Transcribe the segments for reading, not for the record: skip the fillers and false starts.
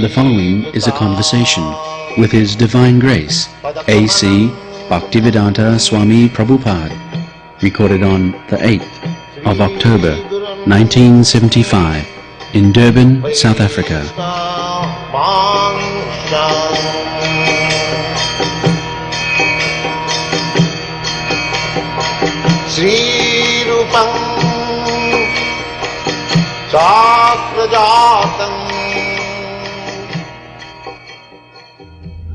The following is a conversation with His Divine Grace, A.C. Bhaktivedanta Swami Prabhupada, recorded on the 8th of October 1975 in Durban, South Africa. Sri Rupam Sakrajatam.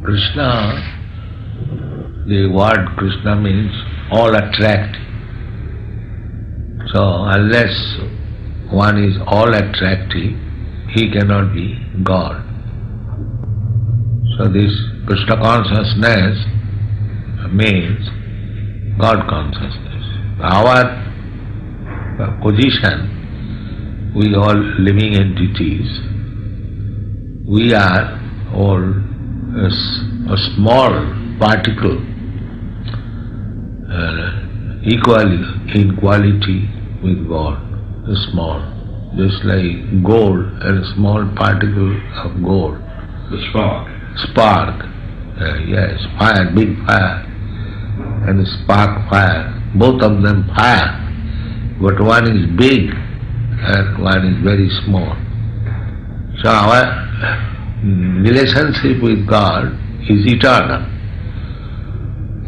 Krishna, the word Krishna means all attractive. So unless one is all attractive, he cannot be God. So this Krishna consciousness means God consciousness. Our position, we all living entities, we are all a small particle, equally in quality with God, small, just like gold, a small particle of gold. The spark. Spark, yes, fire, big fire, and spark fire, both of them fire, but one is big and one is very small. So our relationship with God is eternal.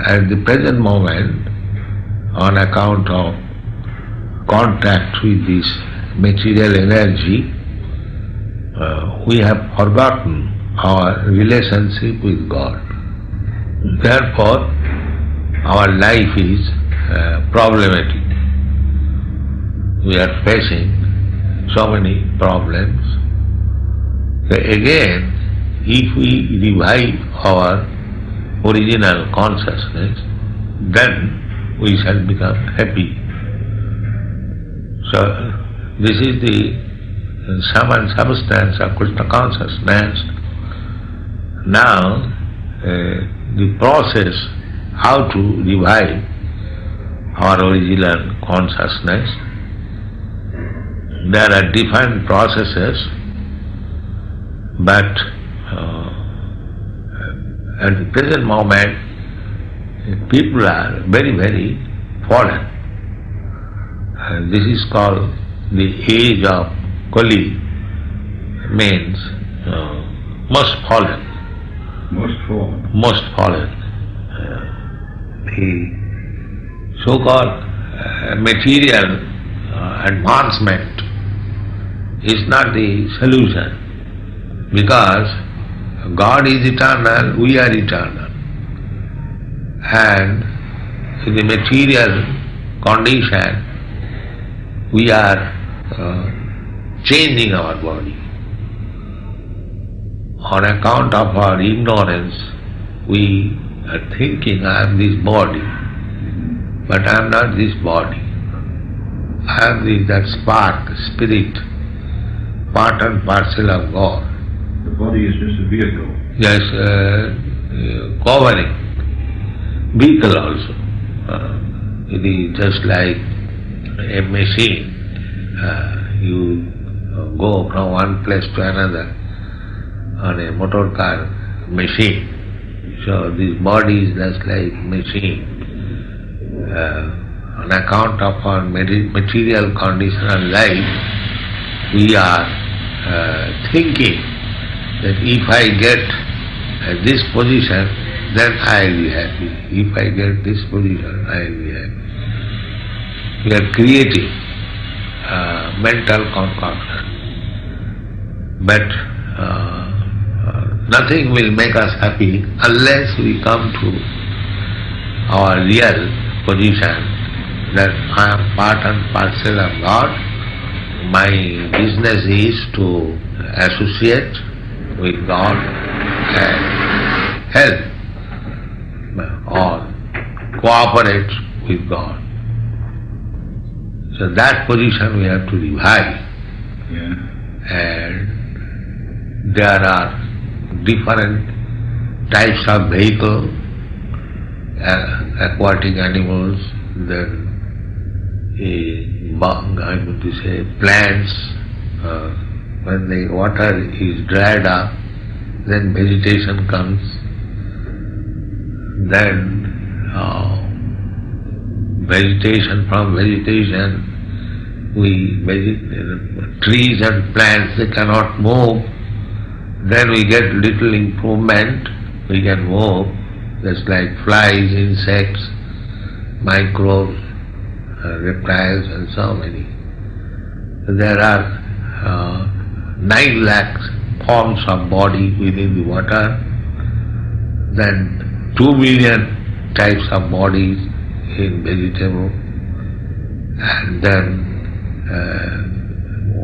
At the present moment, on account of contact with this material energy, we have forgotten our relationship with God. Therefore, our life is problematic. We are facing so many problems. So again, if we revive our original consciousness, then we shall become happy. So this is the sum and substance of Krishna consciousness. Now, the process how to revive our original consciousness, there are different processes, but at the present moment, people are very, very fallen. This is called the age of Kali, means most fallen. Most fallen. The so-called material advancement is not the solution, because God is eternal, we are eternal, and in the material condition we are changing our body. On account of our ignorance, we are thinking, I am this body, but I am not this body. I am that spark, spirit, part and parcel of God. The body is just a vehicle. Yes, covering, vehicle also. It is just like a machine. You go from one place to another on a motor car machine. So this body is just like machine. On account of our material conditional life, we are thinking that if I get this position, then I will be happy. If I get this position, I will be happy. We are creating mental concoction. But nothing will make us happy unless we come to our real position that I am part and parcel of God. My business is to associate with God and help or cooperate with God. So that position we have to revive. Yeah. And there are different types of vehicle, aquatic animals, then I'm going to say plants. When the water is dried up, then vegetation comes. Then from vegetation, trees and plants, they cannot move. Then we get little improvement, we can move, just like flies, insects, microbes, reptiles and so many. There are 9 lakh forms of body within the water, then 2 million types of bodies in vegetable, and then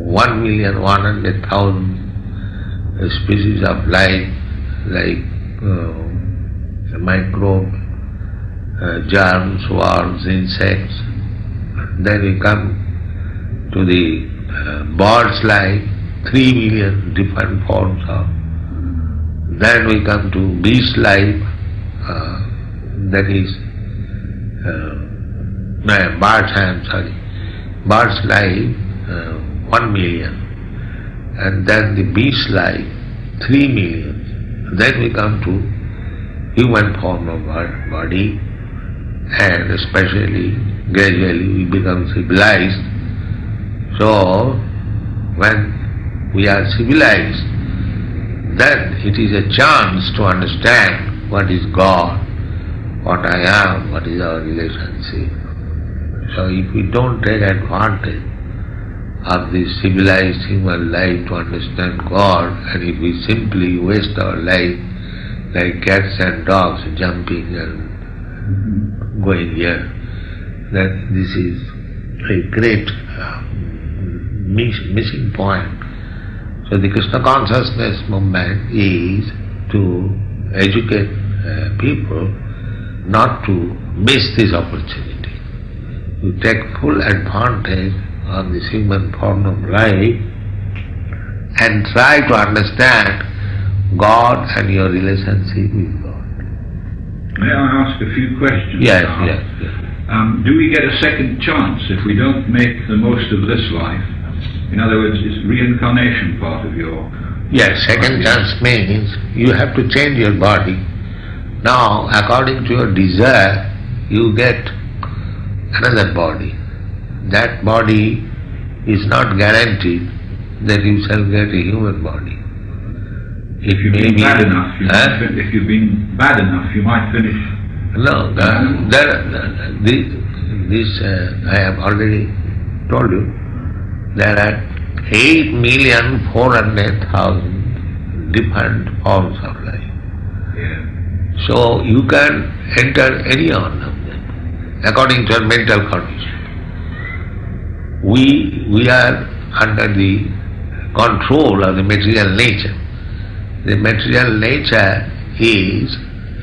1,100,000 species of life like microbes, germs, worms, insects. Then we come to the birds life, 3 million different forms of. Then we come to beast life, that is birds life 1 million, and then the beast life 3 million. Then we come to human form of body, and especially gradually we become civilized. So when we are civilized, then it is a chance to understand what is God, what I am, what is our relationship. So if we don't take advantage of this civilized human life to understand God, and if we simply waste our life like cats and dogs jumping and going here, then this is a great missing point. So the Krishna consciousness movement is to educate people not to miss this opportunity, to take full advantage of this human form of life and try to understand God and your relationship with God. May I ask a few questions? Yes, now? yes. Do we get a second chance if we don't make the most of this life? In other words, is reincarnation part of your... Yes, second chance means you have to change your body. Now, according to your desire, you get another body. That body is not guaranteed that you shall get a human body. If you've been bad enough, if you've been bad enough, you might finish. No, this I have already told you. There are 8,400,000 different forms of life. Yeah. So you can enter any one of them according to your mental condition. We are under the control of the material nature. The material nature is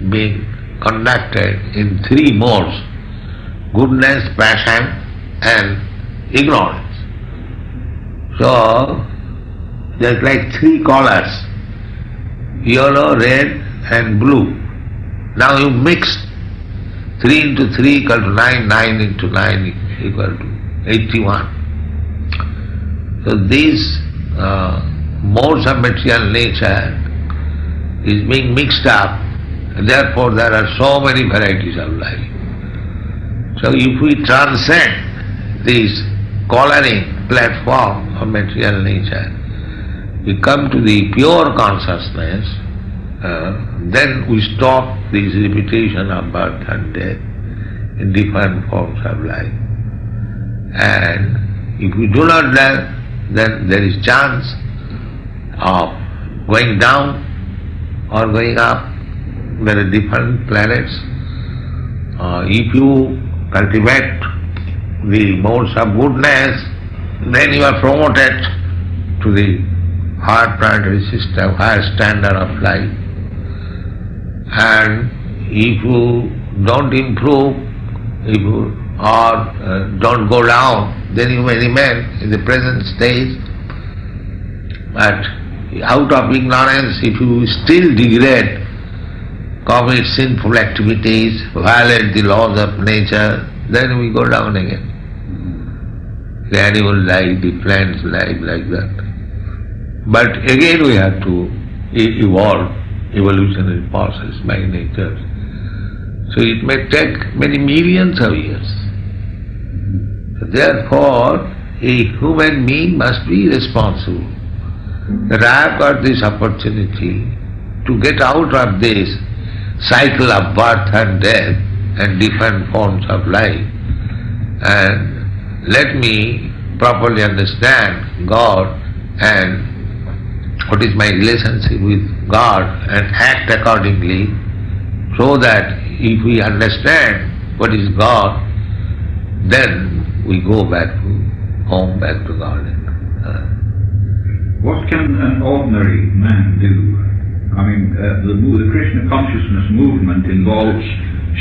being conducted in 3 modes: goodness, passion and ignorance. So there's like 3 colors: yellow, red and blue. Now you mix 3 into 3 equal to 9, 9 into 9 equal to 81. So these modes of material nature is being mixed up, and therefore there are so many varieties of life. So if we transcend this coloring platform of material nature, we come to the pure consciousness, then we stop this repetition of birth and death in different forms of life. And if we do not that, then there is chance of going down or going up. There are different planets. If you cultivate the modes of goodness, then you are promoted to the higher planetary system, higher standard of life. And if you don't improve, if you don't go down, then you may remain in the present stage. But out of ignorance, if you still degrade, commit sinful activities, violate the laws of nature, then we go down again. The animal life, the plants life, like that. But again we have to evolve, evolutionary process by nature. So it may take many millions of years. Therefore, a human being must be responsible. That I have got this opportunity to get out of this cycle of birth and death and different forms of life, and let me properly understand God and what is my relationship with God and act accordingly, so that if we understand what is God, then we go back to home, back to God. What can an ordinary man do? I mean, the Krishna consciousness movement involves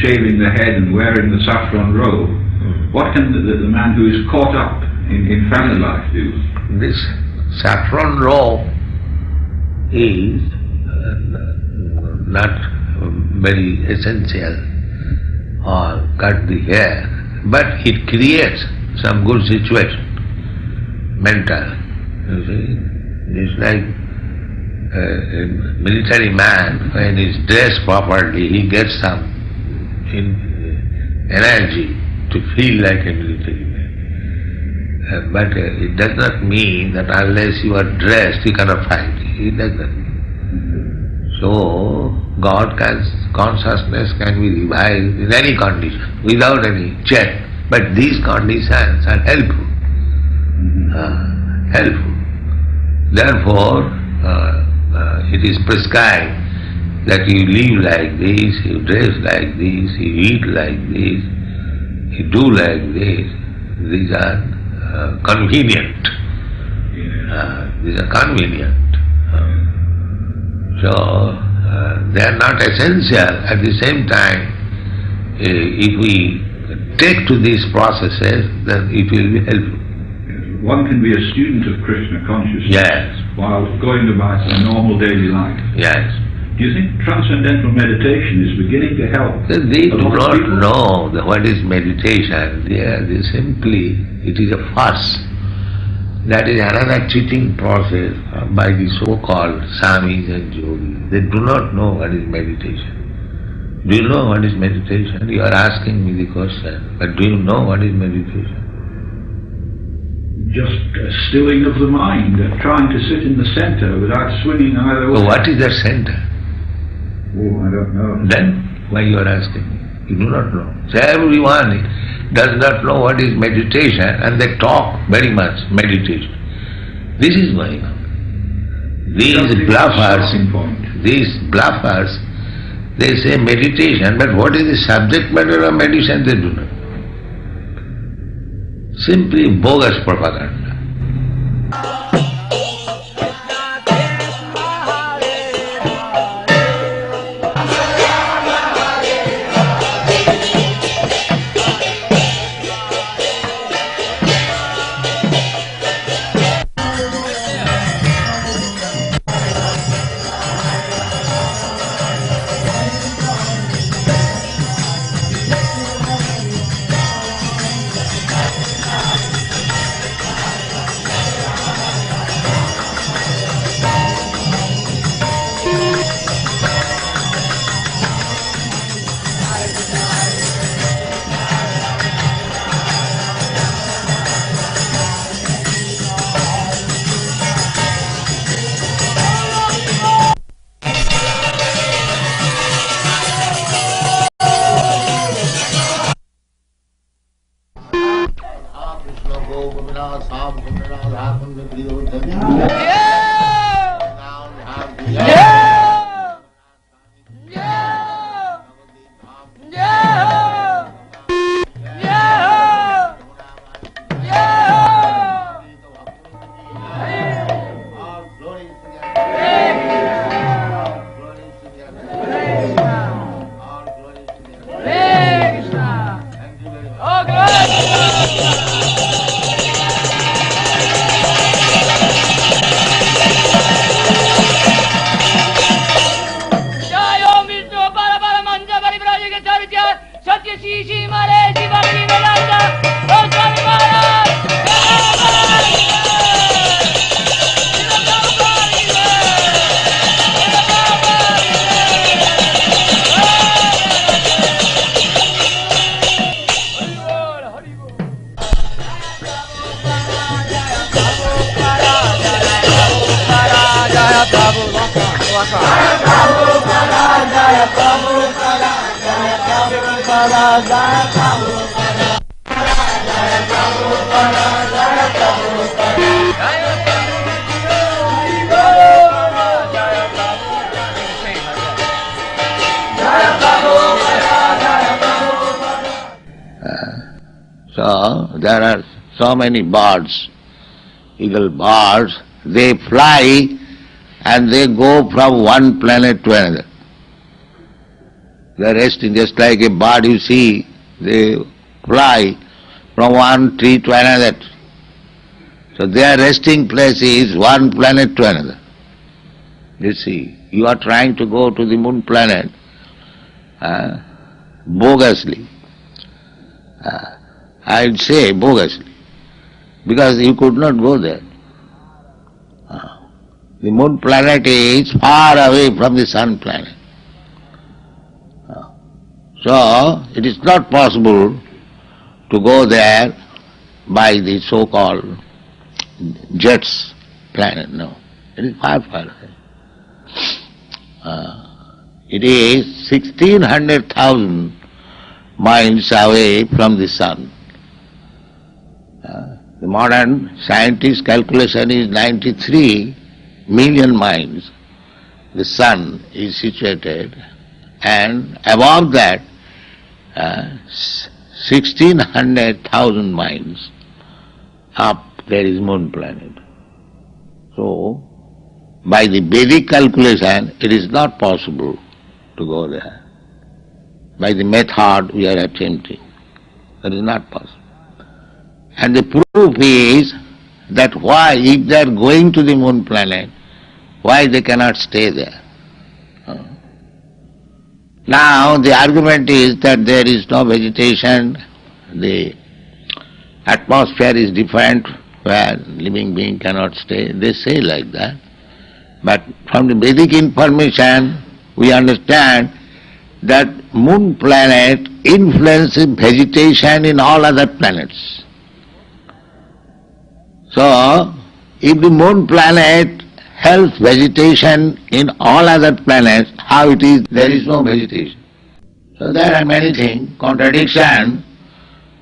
shaving the head and wearing the saffron robe. What can the man who is caught up in family life do? This saffron robe is not very essential, or cut the hair, but it creates some good situation, mental. You see? It's like a military man, when he's dressed properly, he gets some energy to feel like a military man. But it does not mean that unless you are dressed, you cannot fight. It does not mean. So, consciousness can be revived in any condition, without any check. But these conditions are helpful. Helpful. Therefore, it is prescribed that you live like this, you dress like this, you eat like this, you do like this. These are convenient. These are convenient. So, they are not essential. At the same time, if we take to these processes, then it will be helpful. One can be a student of Krishna consciousness, yes, while going about a normal daily life. Yes. Do you think transcendental meditation is beginning to help? They do not know what is meditation. They simply, it is a farce. That is another cheating process by the so-called Swamis and Yogis. They do not know what is meditation. Do you know what is meditation? You are asking me the question, but do you know what is meditation? Just a stilling of the mind, trying to sit in the center without swinging either way. So what is the center? Oh, I don't know. Then why you are asking me? You do not know. So everyone does not know what is meditation, and they talk very much meditation. This is going on. These bluffers, they say meditation, but what is the subject matter of meditation, they do not know. Simply bogus propaganda. So there are so many birds, eagle birds, they fly and they go from one planet to another. They are resting just like a bird you see, they fly from one tree to another. So their resting place is one planet to another. You see, you are trying to go to the moon planet bogusly. I'd say bogusly, because you could not go there. The moon planet is far away from the sun planet. So it is not possible to go there by the so-called jets planet, no. It is far, far away. It is 1600,000 miles away from the sun. The modern scientist calculation is 93 million miles. The sun is situated, and above that 1600,000 miles up there is moon planet. So by the Vedic calculation it is not possible to go there. By the method we are attempting, that is not possible. And the proof is that why, if they are going to the moon planet, why they cannot stay there? Now the argument is that there is no vegetation, the atmosphere is different where living being cannot stay. They say like that. But from the Vedic information we understand that moon planet influences vegetation in all other planets. So, if the moon planet helps vegetation in all other planets, how it is there is no vegetation? So there are many things, contradiction,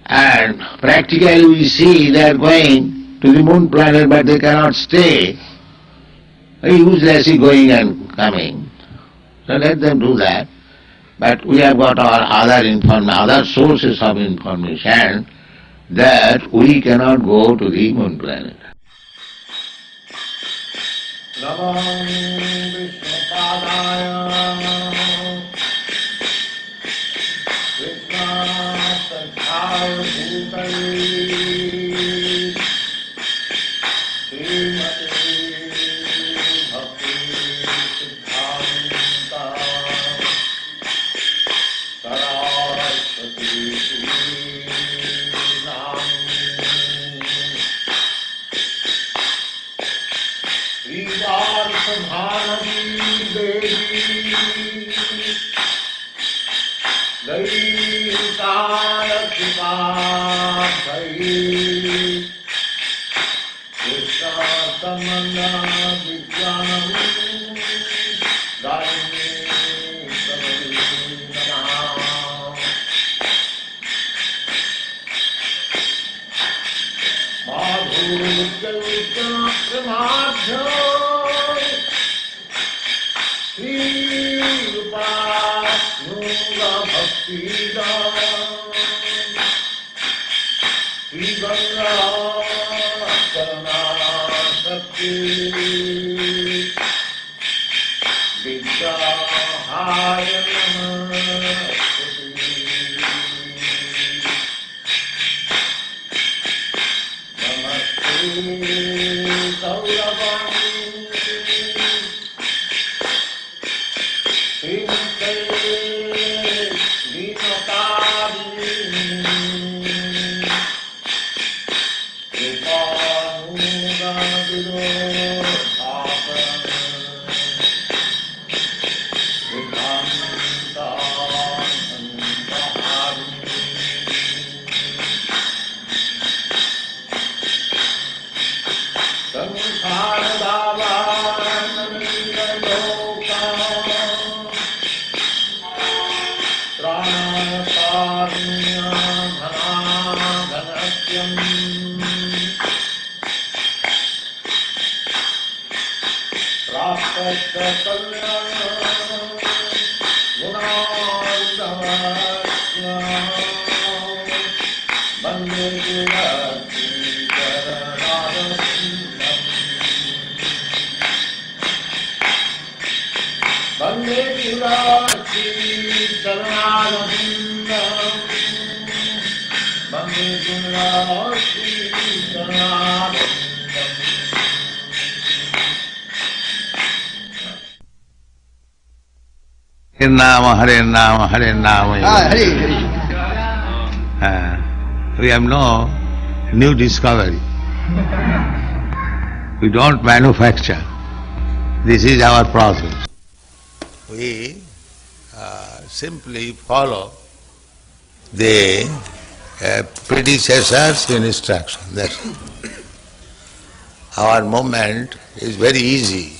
and practically we see they are going to the moon planet but they cannot stay. Uselessly going and coming. So let them do that. But we have got our other sources of information that we cannot go to the moon planet. Hare Nama, Hare Nama. We have no new discovery. We don't manufacture. This is our process. We simply follow the predecessor's instruction. That's it. Our movement is very easy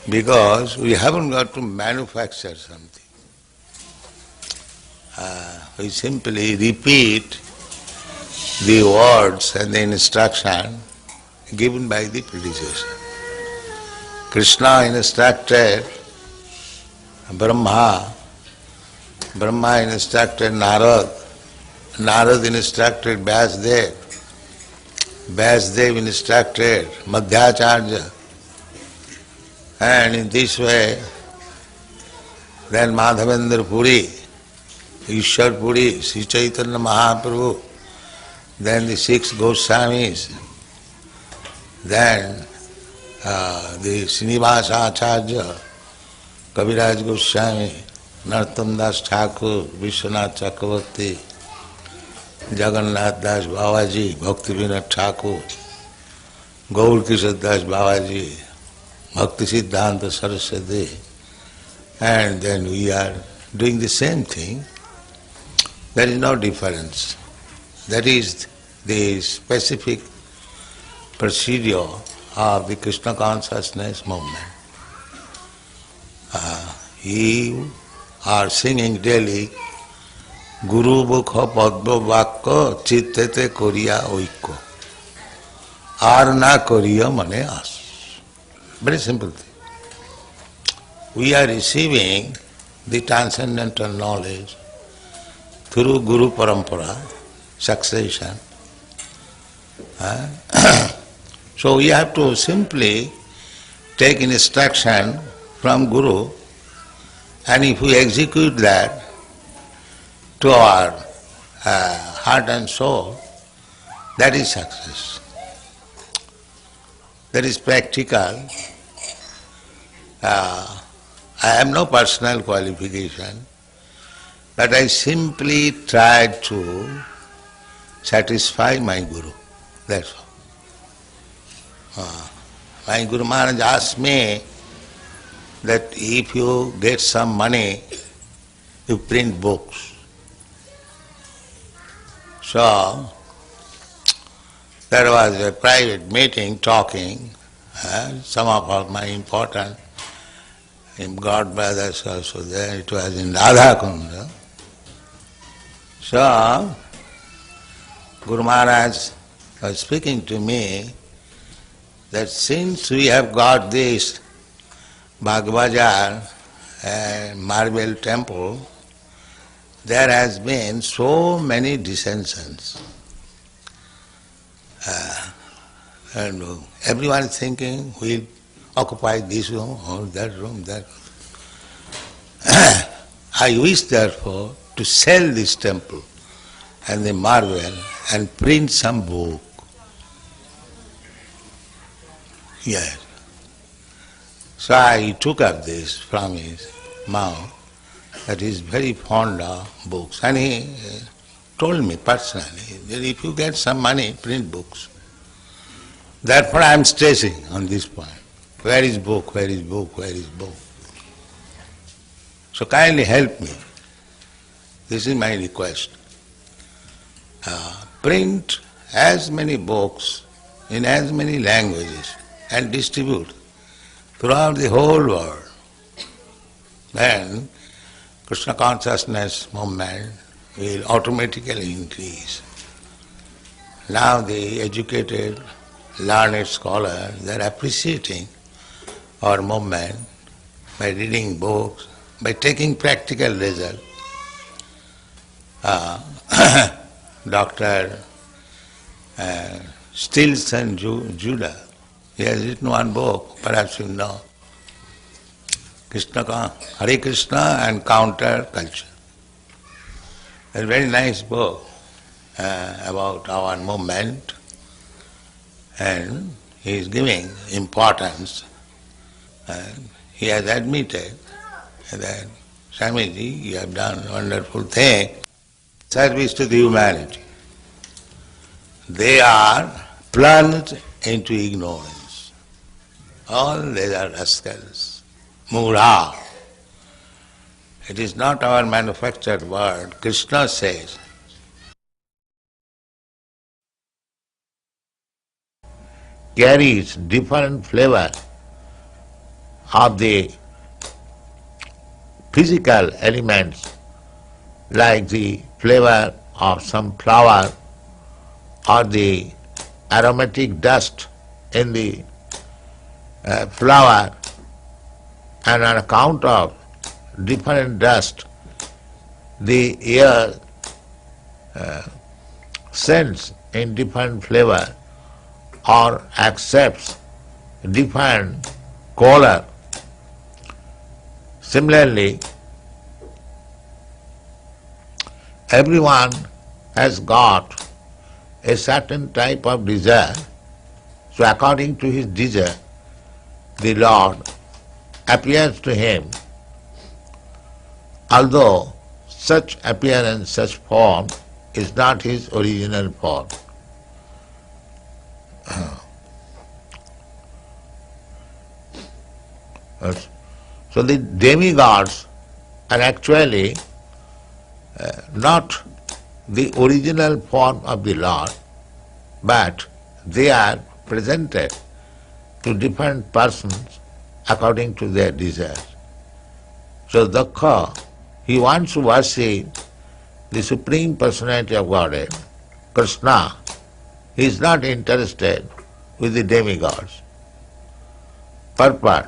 because we haven't got to manufacture something. We simply repeat the words and the instruction given by the predecessor. Krishna instructed Brahma, Brahma instructed Narad, Narad instructed Vyasdev, Vyasdev instructed Madhyacharya, and in this way then Madhavendra Puri, Ishwar Puri, Sri Chaitanya Mahaprabhu, then the 6 Goswamis, then the Srinivasa Acharya, Kaviraj Goswami, Narottam Das Thakur, Vishwanath Chakravarti, Jagannath Das Babaji, Bhakti Vinod Thakur, Gaur Kishore Das Babaji, Bhakti Siddhanta Saraswati, and then we are doing the same thing. There is no difference. That is the specific procedure of the Krishna consciousness movement. You are singing daily Guru Bukha Padma Vakka Chittete Koriya Oikko Arna Koriya Mane As. Very simple thing. We are receiving the transcendental knowledge through Guru Parampara, succession. So we have to simply take instruction from Guru, and if we execute that to our heart and soul, that is success. That is practical. I have no personal qualification, but I simply try to satisfy my Guru. That's all. My Guru Maharaj asked me that if you get some money, you print books. So, there was a private meeting talking, some of my important God brothers also there, it was in Radha Kunda. So, Guru Maharaj was speaking to me that since we have got this Bhagavajar marble temple, there has been so many dissensions. And everyone is thinking, we'll occupy this room or that room, that room. I wish therefore to sell this temple and the marble and print some book. Yes. So I took up this from his mouth, that he is very fond of books. And he told me personally that if you get some money, print books. Therefore I am stressing on this point. Where is book, where is book, where is book? So kindly help me. This is my request. Print as many books in as many languages and distribute throughout the whole world. Then Krishna consciousness movement will automatically increase. Now the educated, learned scholars, they are appreciating our movement by reading books, by taking practical result. Dr. Stilson Judah, he has written one book, perhaps you know, Hare Krishna and Counter Culture. It's a very nice book about our movement, and he is giving importance. And he has admitted that, Swamiji, you have done a wonderful thing, service to the humanity. They are plunged into ignorance. All they are rascals, mura. It is not our manufactured word. Krishna says, carries different flavor of the physical elements, like the flavor of some flower or the aromatic dust in the flower, and on account of different dust, the air scents in different flavor or accepts different color. Similarly, everyone has got a certain type of desire, so according to his desire, the Lord appears to him, although such appearance, such form is not his original form. So the demigods are actually not the original form of the Lord, but they are presented to different persons according to their desires. So Daksha, he wants to worship the Supreme Personality of Godhead, Krishna. He is not interested with the demigods. Purport.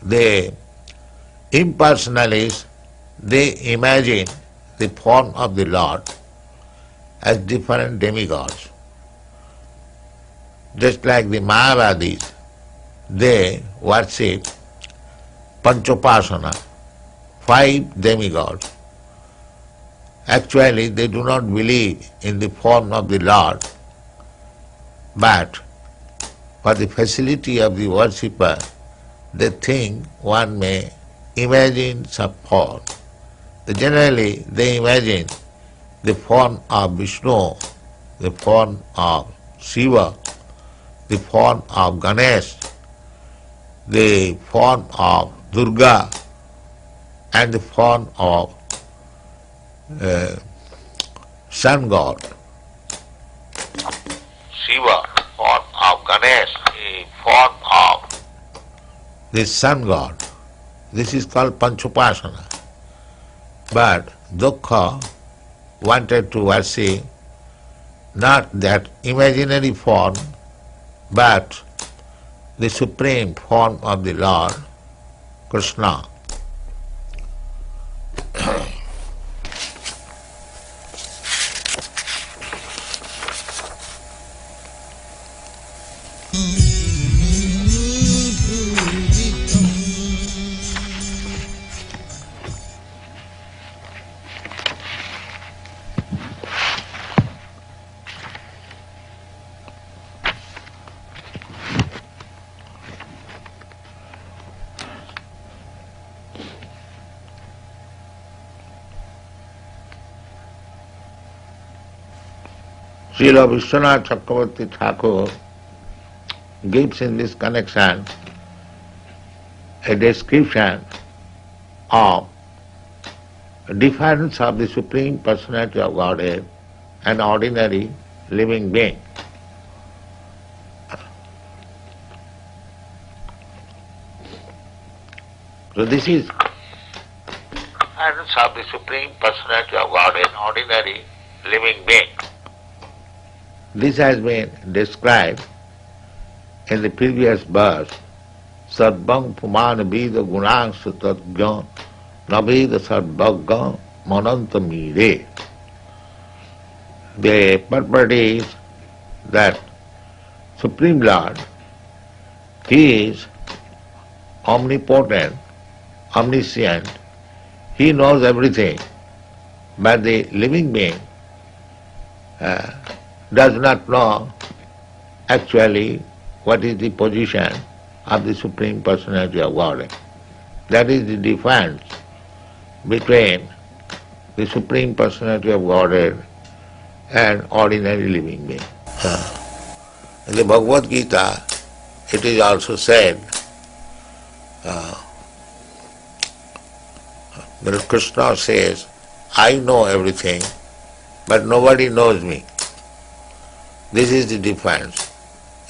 The impersonalists, they imagine the form of the Lord as different demigods. Just like the Mayavadis, they worship Panchopasana, 5 demigods. Actually, they do not believe in the form of the Lord, but for the facility of the worshipper, they think one may imagine some form. Generally, they imagine the form of Vishnu, the form of Shiva, the form of Ganesh, the form of Durga, and the form of sun god. Shiva, form of Ganesh, the form of the sun god. This is called Panchopasana. But Dukkha wanted to worship not that imaginary form, but the supreme form of the Lord, Krishna. Srila Vishwanath Chakravarti Thakur gives in this connection a description of a difference of the Supreme Personality of Godhead and ordinary living being. So this is difference of the Supreme Personality of Godhead and ordinary living being. This has been described in the previous verse, Sarvam Puman Vida Gunang Sutatgyan Navida Sarvagya Mananta Mire. The purport is that Supreme Lord, He is omnipotent, omniscient, He knows everything, but the living being does not know actually what is the position of the Supreme Personality of Godhead. That is the difference between the Supreme Personality of Godhead and ordinary living being. In the Bhagavad Gita, it is also said that Krishna says, I know everything, but nobody knows me. This is the difference.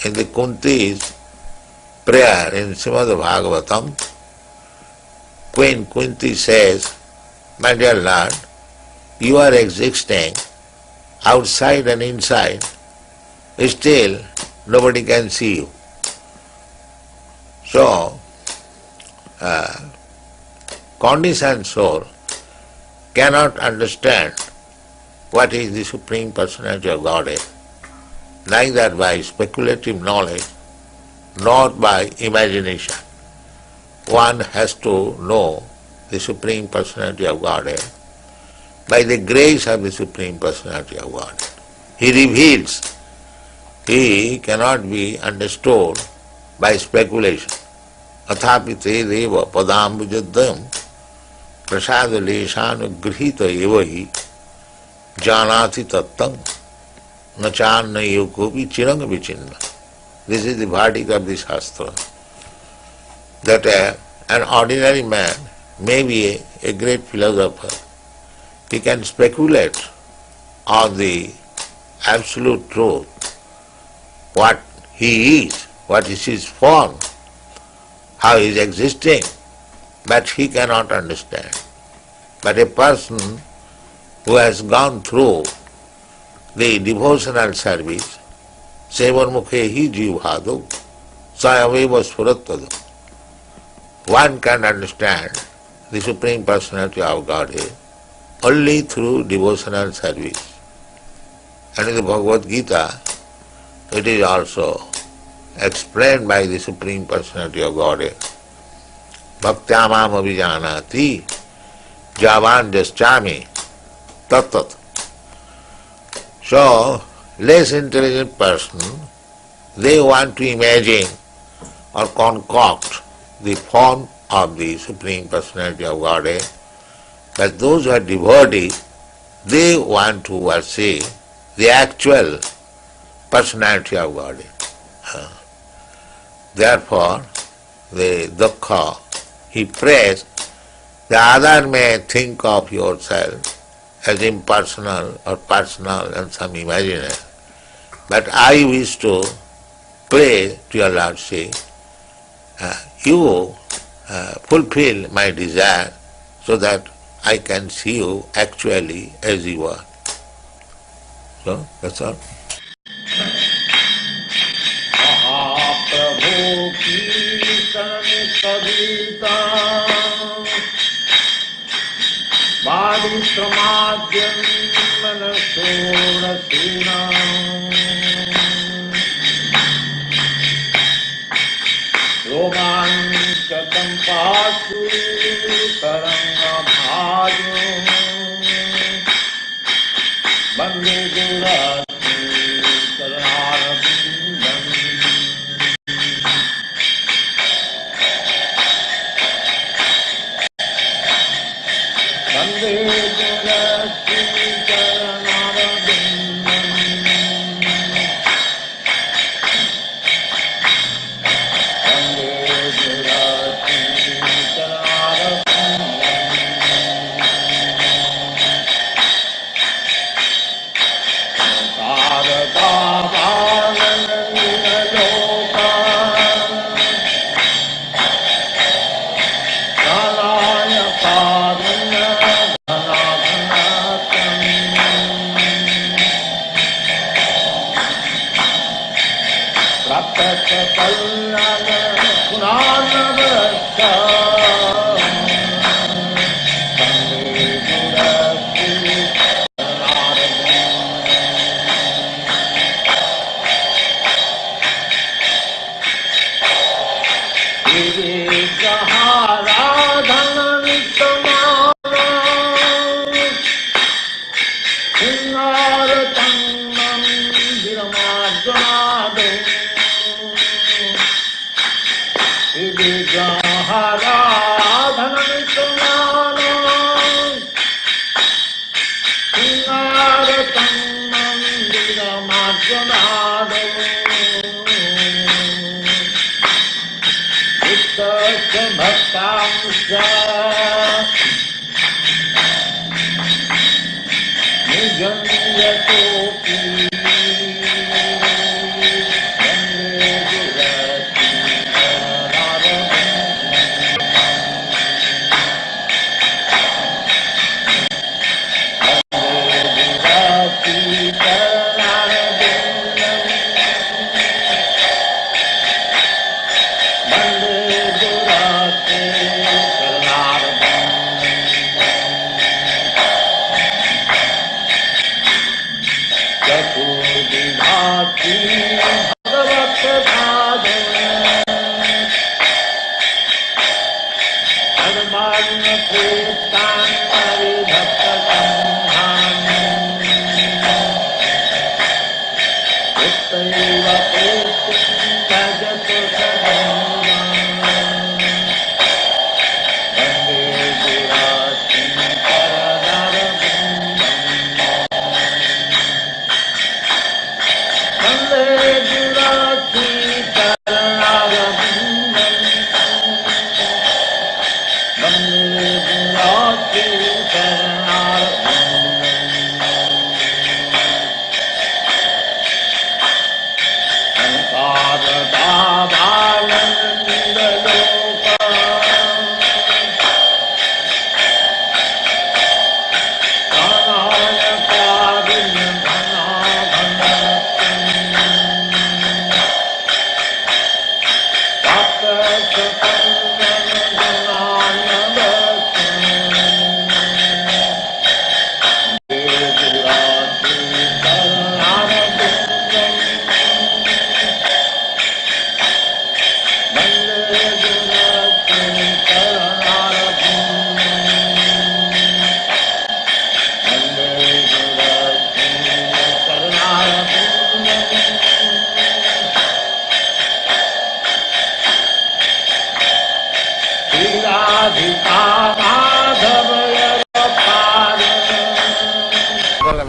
In the Kunti's prayer in Srimad Bhagavatam, Queen Kunti says, my dear Lord, you are existing outside and inside, still nobody can see you. So, conditioned soul cannot understand what is the Supreme Personality of Godhead, neither by speculative knowledge nor by imagination. One has to know the Supreme Personality of Godhead by the grace of the Supreme Personality of Godhead. He reveals. He cannot be understood by speculation. Athapi te deva padambujaddam prasada leshanugrihita evahi janati tattam nachanna yokopi chiranga vichinna. This is the verdict of the Shastra. That an ordinary man may be a great philosopher. He can speculate on the absolute truth, what he is, what is his form, how he is existing, but he cannot understand. But a person who has gone through the devotional service, Sevarmukhe hi jivhado, sayaveva sfurattado. One can understand the Supreme Personality of Godhead only through devotional service. And in the Bhagavad Gita, it is also explained by the Supreme Personality of Godhead. Bhaktyamam abhijanati javan jaschami tat. So, less intelligent person, they want to imagine or concoct the form of the Supreme Personality of Godhead, but those who are devotees, they want to worship the actual Personality of Godhead. Therefore, the dukkha, he prays, the other may think of yourself as impersonal or personal and some imaginary, but I wish to pray to your Lordship, you fulfill my desire so that I can see you actually as you are. So, that's all. महाप्रभु कीर्तन कविता वाणी समाद्यम मनसोरसीना रोमांचकं पाशु तरंगभाजो वन्दे गुरात्मि चरणारविन्दम् वन्दे गुरात्मि चरणारविन्दम्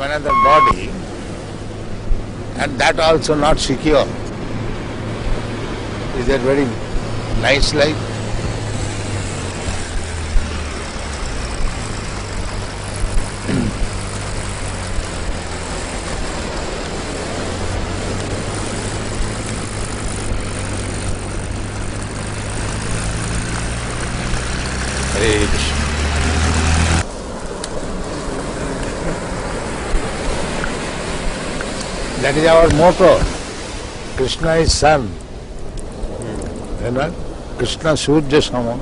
Another body, and that also not secure. Is that very nice life? Hare Krishna. That is our motto. Krishna is sun. You know? Krishna Surya Sama.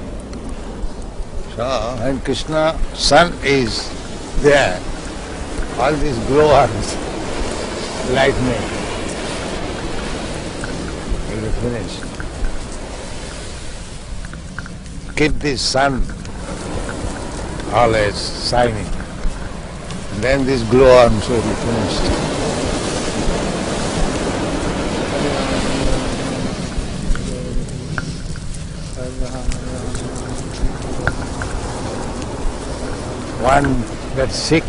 So, and Krishna sun is there. All these glowworms, lightning, will be finished. Keep this sun always shining. Then these glowworms will be finished. One gets sick,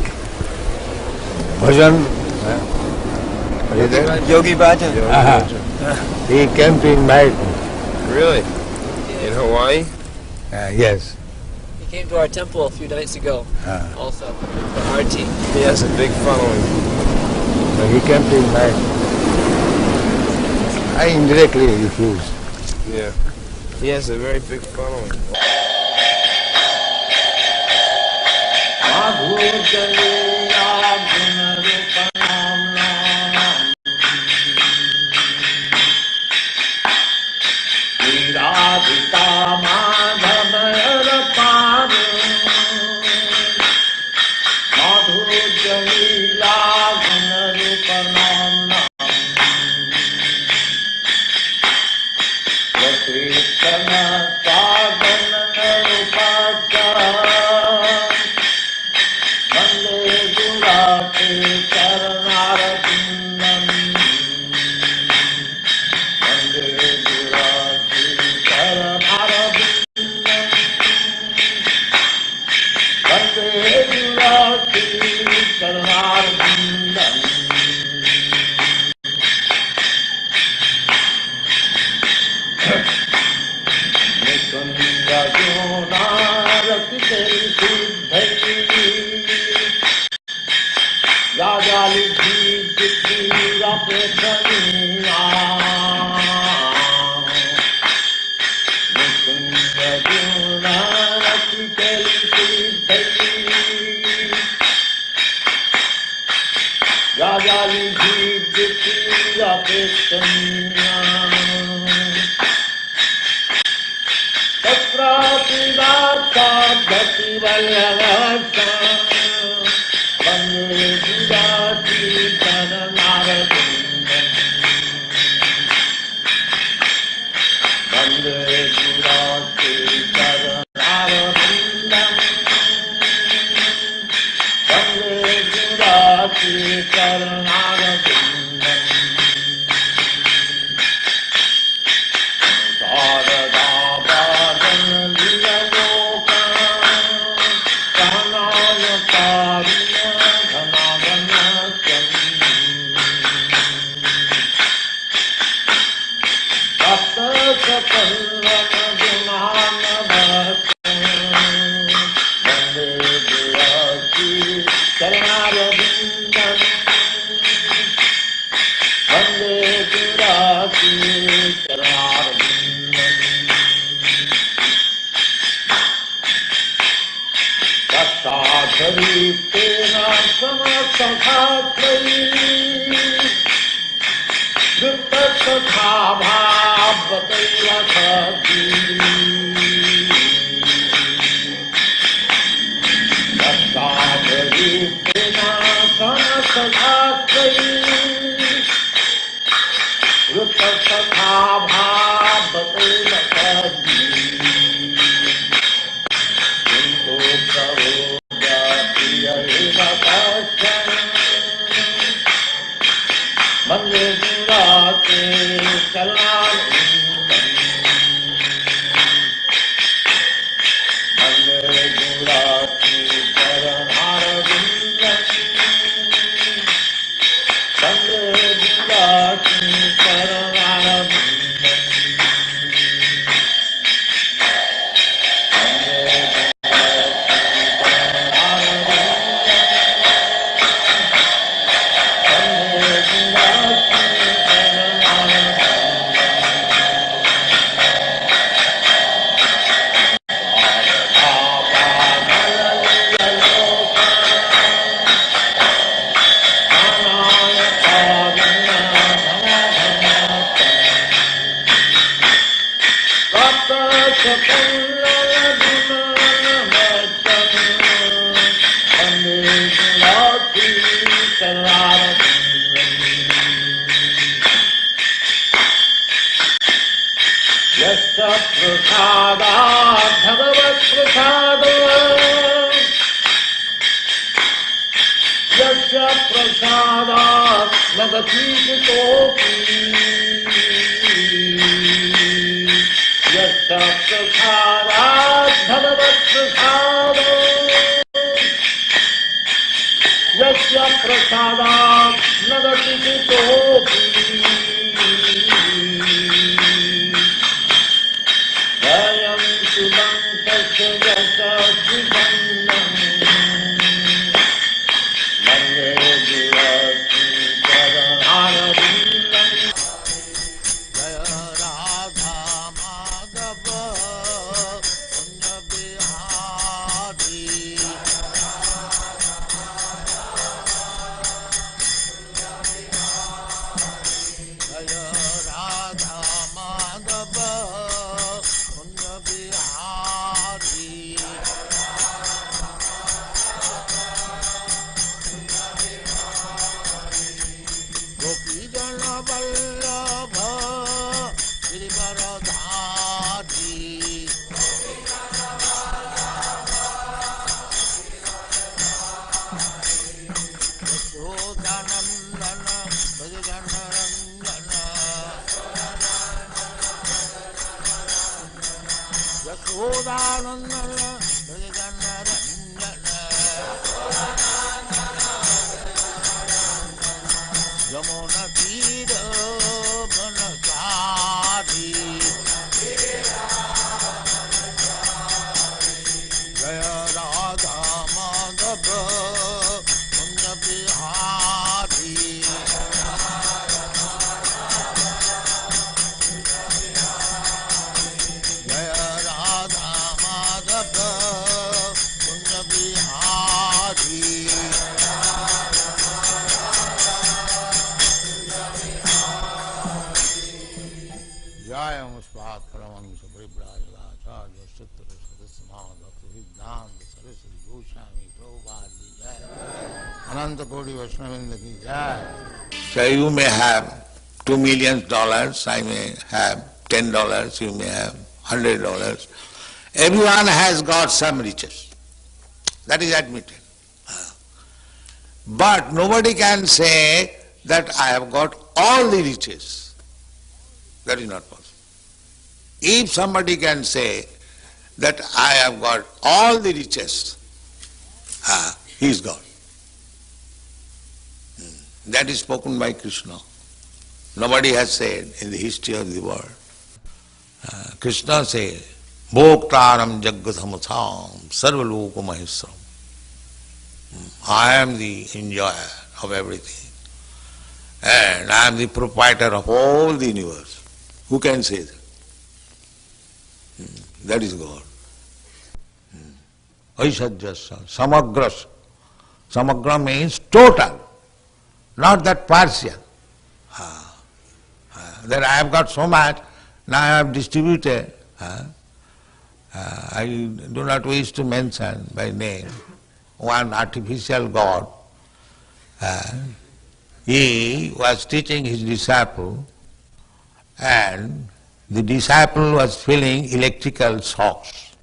bhajan, Yogi Bhajan. he came to invite me. Really? In Hawaii? Yes. He came to our temple a few nights ago, also, for Arti. He has a big following. So he came to invite me. I indirectly refused. Yeah. He has a very big following. So you may have $2 million, I may have $10, you may have $100. Everyone has got some riches. That is admitted. But nobody can say that I have got all the riches. That is not possible. If somebody can say that I have got all the riches, he is God. That is spoken by Krishna. Nobody has said in the history of the world. Krishna says, Bhoktaram Jaggathamutham Sarvaloka Maheswaram. I am the enjoyer of everything. And I am the proprietor of all the universe. Who can say that? That is God. Aishajyasya, samagras. Samagra means total, not that partial. That I have got so much, now I have distributed. I do not wish to mention by name one artificial God. He was teaching his disciple, and the disciple was feeling electrical shocks.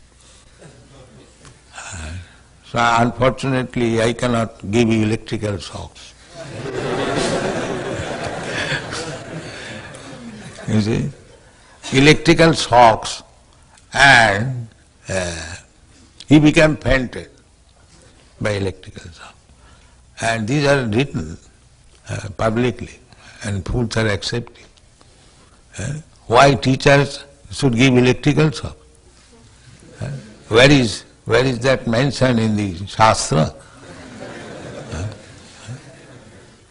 So unfortunately I cannot give you electrical shocks. You see? Electrical shocks, and he became fainted by electrical shock. And these are written publicly, and fools are accepting. Why teachers should give electrical shock? Where is that mentioned in the Shastra?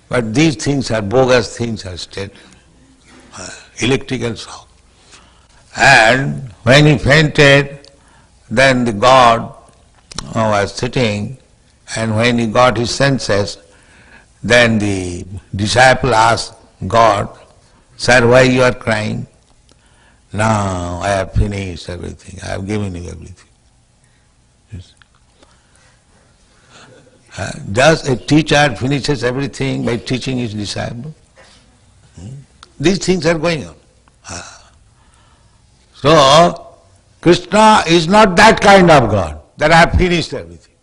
But these things are bogus things are stated. Electrical shock. And when he fainted, then the God was sitting, and when he got his senses, then the disciple asked God, Sir, why you are crying? Now I have finished everything, I have given you everything. Yes. Does a teacher finishes everything by teaching his disciple? These things are going on. So, Krishna is not that kind of God, that I have finished everything.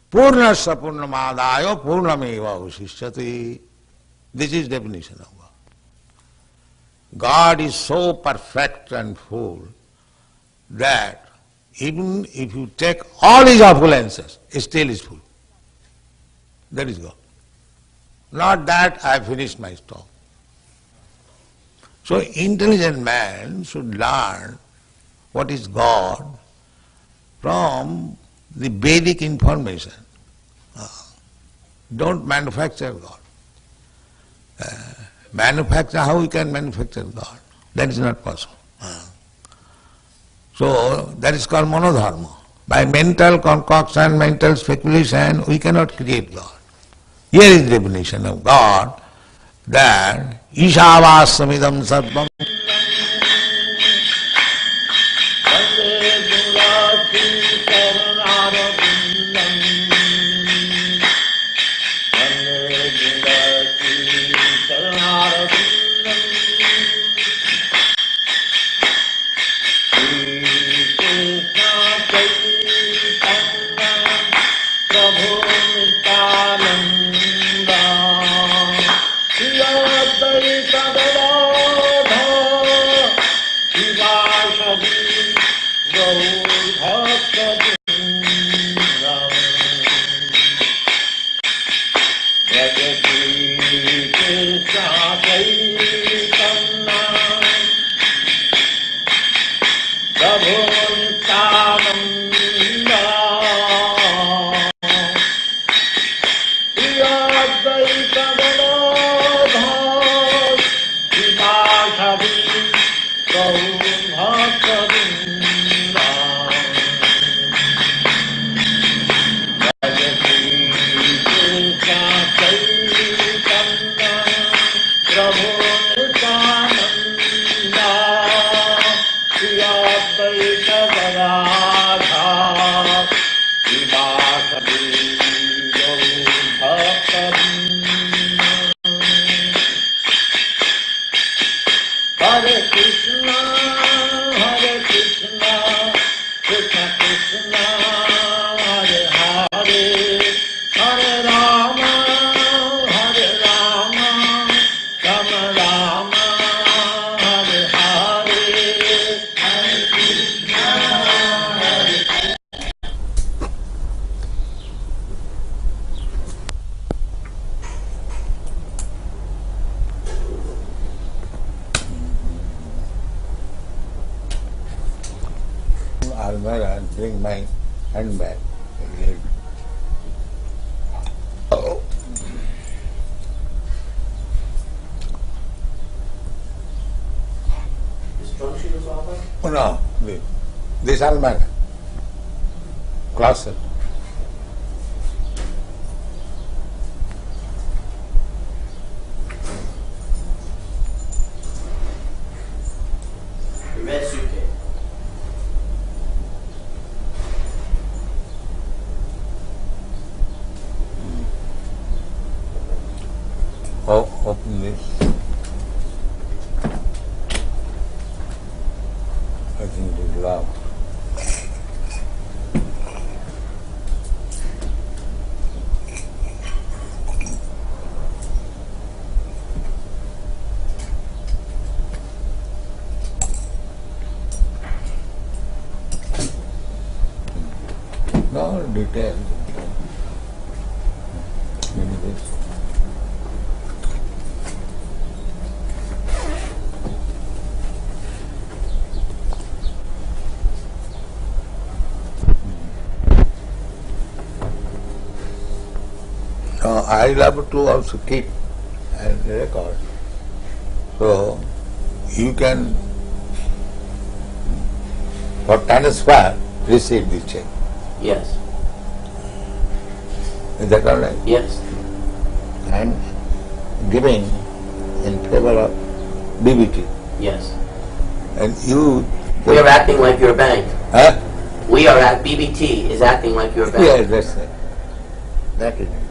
Purnasya purnamadayo purnameva usishyati. This is definition of God. God is so perfect and full that even if you take all his opulences, it still is full. That is God. Not that I have finished my stock. So intelligent man should learn what is God from the Vedic information. Don't manufacture God. Manufacture, how you can manufacture God? That is not possible. So that is called monodharma. By mental concoction, mental speculation, we cannot create God. Here is the definition of God, that Ishavassamidam sarvam Prabhu Nityananda, Shri Advaita Gadadhar, Srivasadi Gauri Bhaktivinoda. Hare Krishna, Krishna Krishna, Hare Hare, Hare Rama, Rama Rama, Hare Hare, Hare Krishna, Almira and bring my handbag. Oh. This drum sheet was offered? Oh no, this Almira. Closet. The red suitcase. Oh, open this. I think it is loud. No details. Maybe this. I love to also keep and record. So you can, for transfer, receive the check. Yes. Is that all right? Yes. I am giving in favor of BBT. Yes. And you... We are acting like your bank. Huh? We are at BBT is acting like your bank. Yes, that's it. That is it.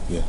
Yeah.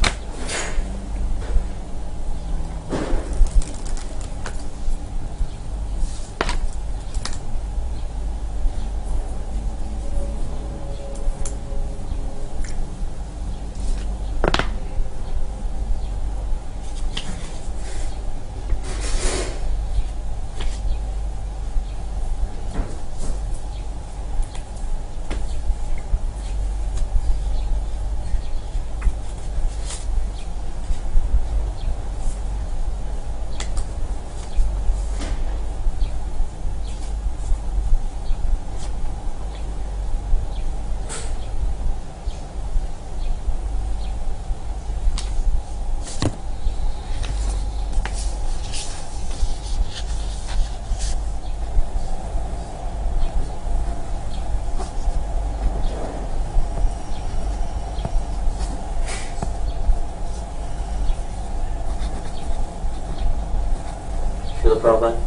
Srila Prabhupada,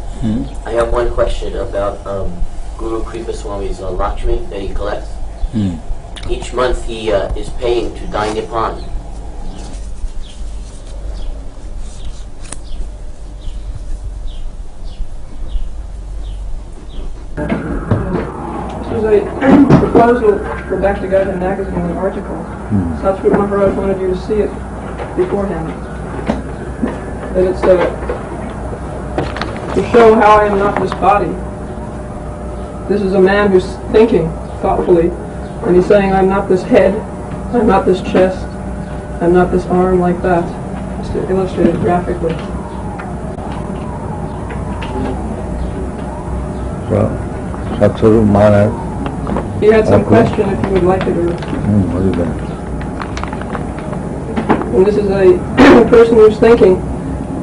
I have one question about Guru Kripa Swami's Lakshmi that he collects. Each month he is paying to Dai Nippon. This was a proposal for Back to Godhead magazine, an article. Satsvut Maharaj wanted you to see it beforehand. That it's to show how I am not this body. This is a man who's thinking thoughtfully, and he's saying I'm not this head, I'm not this chest, I'm not this arm like that. Just to illustrate it graphically. So, Satsaru Maharaj. He had some question if you would like it or... What is that? And this is a person who's thinking,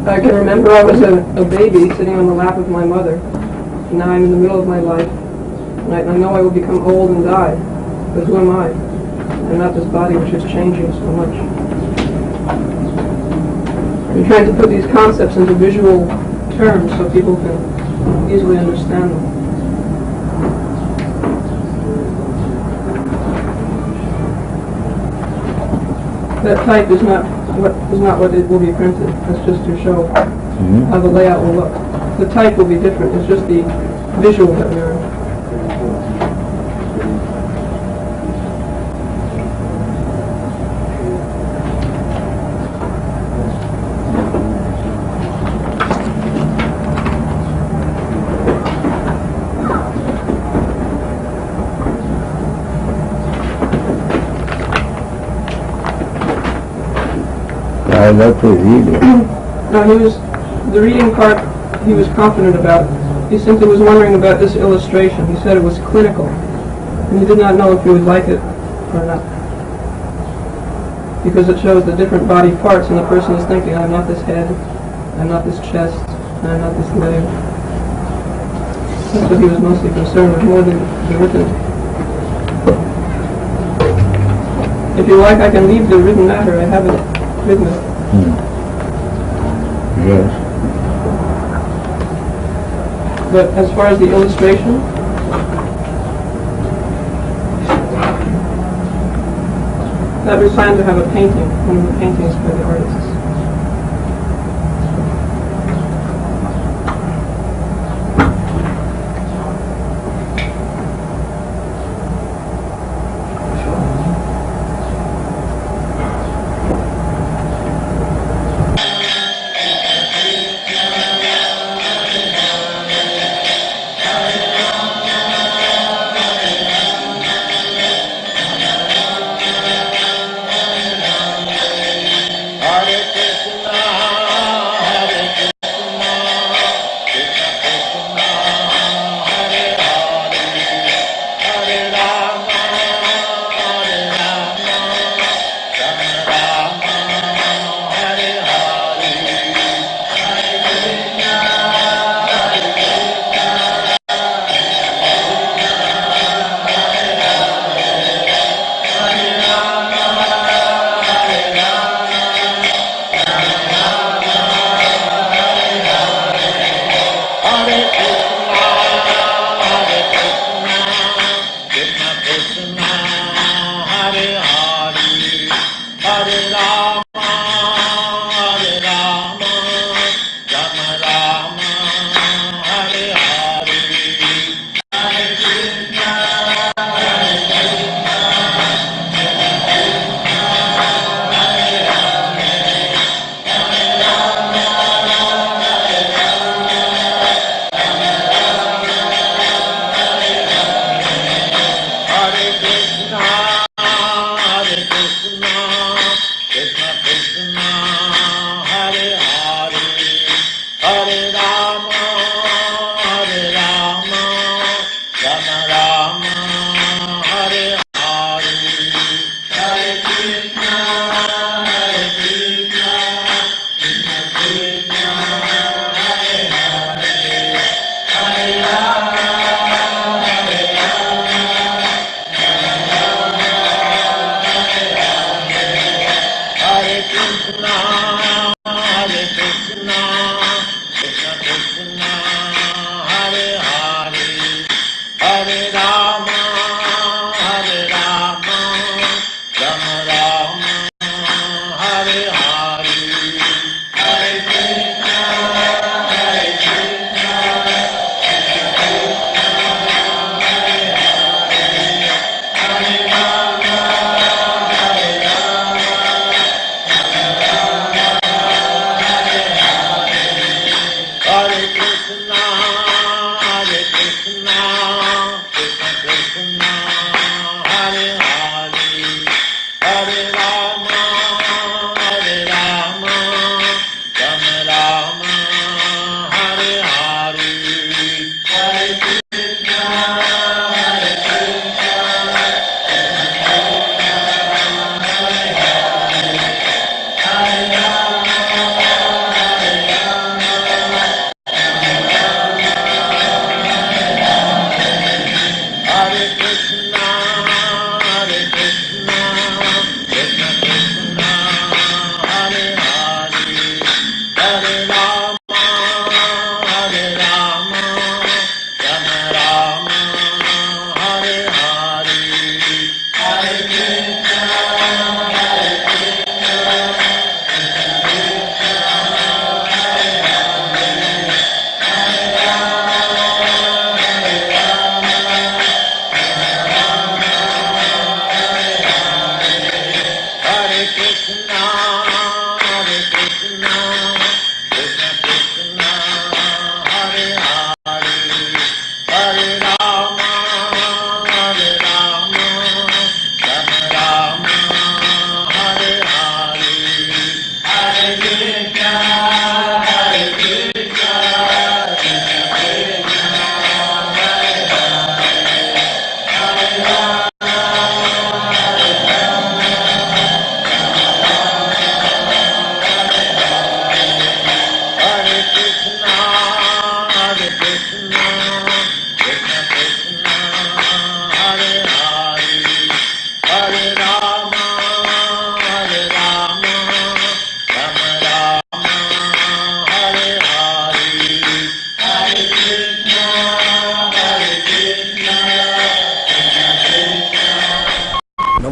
I can remember I was a baby sitting on the lap of my mother. And now I'm in the middle of my life. And I know I will become old and die. But who am I? I'm not this body which is changing so much. I'm trying to put these concepts into visual terms so people can easily understand them. That type is not what it will be printed. It's just to show how the layout will look. The type will be different. It's just the visual that we're... I love to read it. No, the reading part he was confident about. He simply was wondering about this illustration. He said it was clinical. And he did not know if he would like it or not. Because it shows the different body parts and the person is thinking, I'm not this head, I'm not this chest, and I'm not this leg. That's what he was mostly concerned with, more than the written. If you like, I can leave the written matter. I have it written. Yes. But as far as the illustration, that we plan to have a painting, one of the paintings by the artists.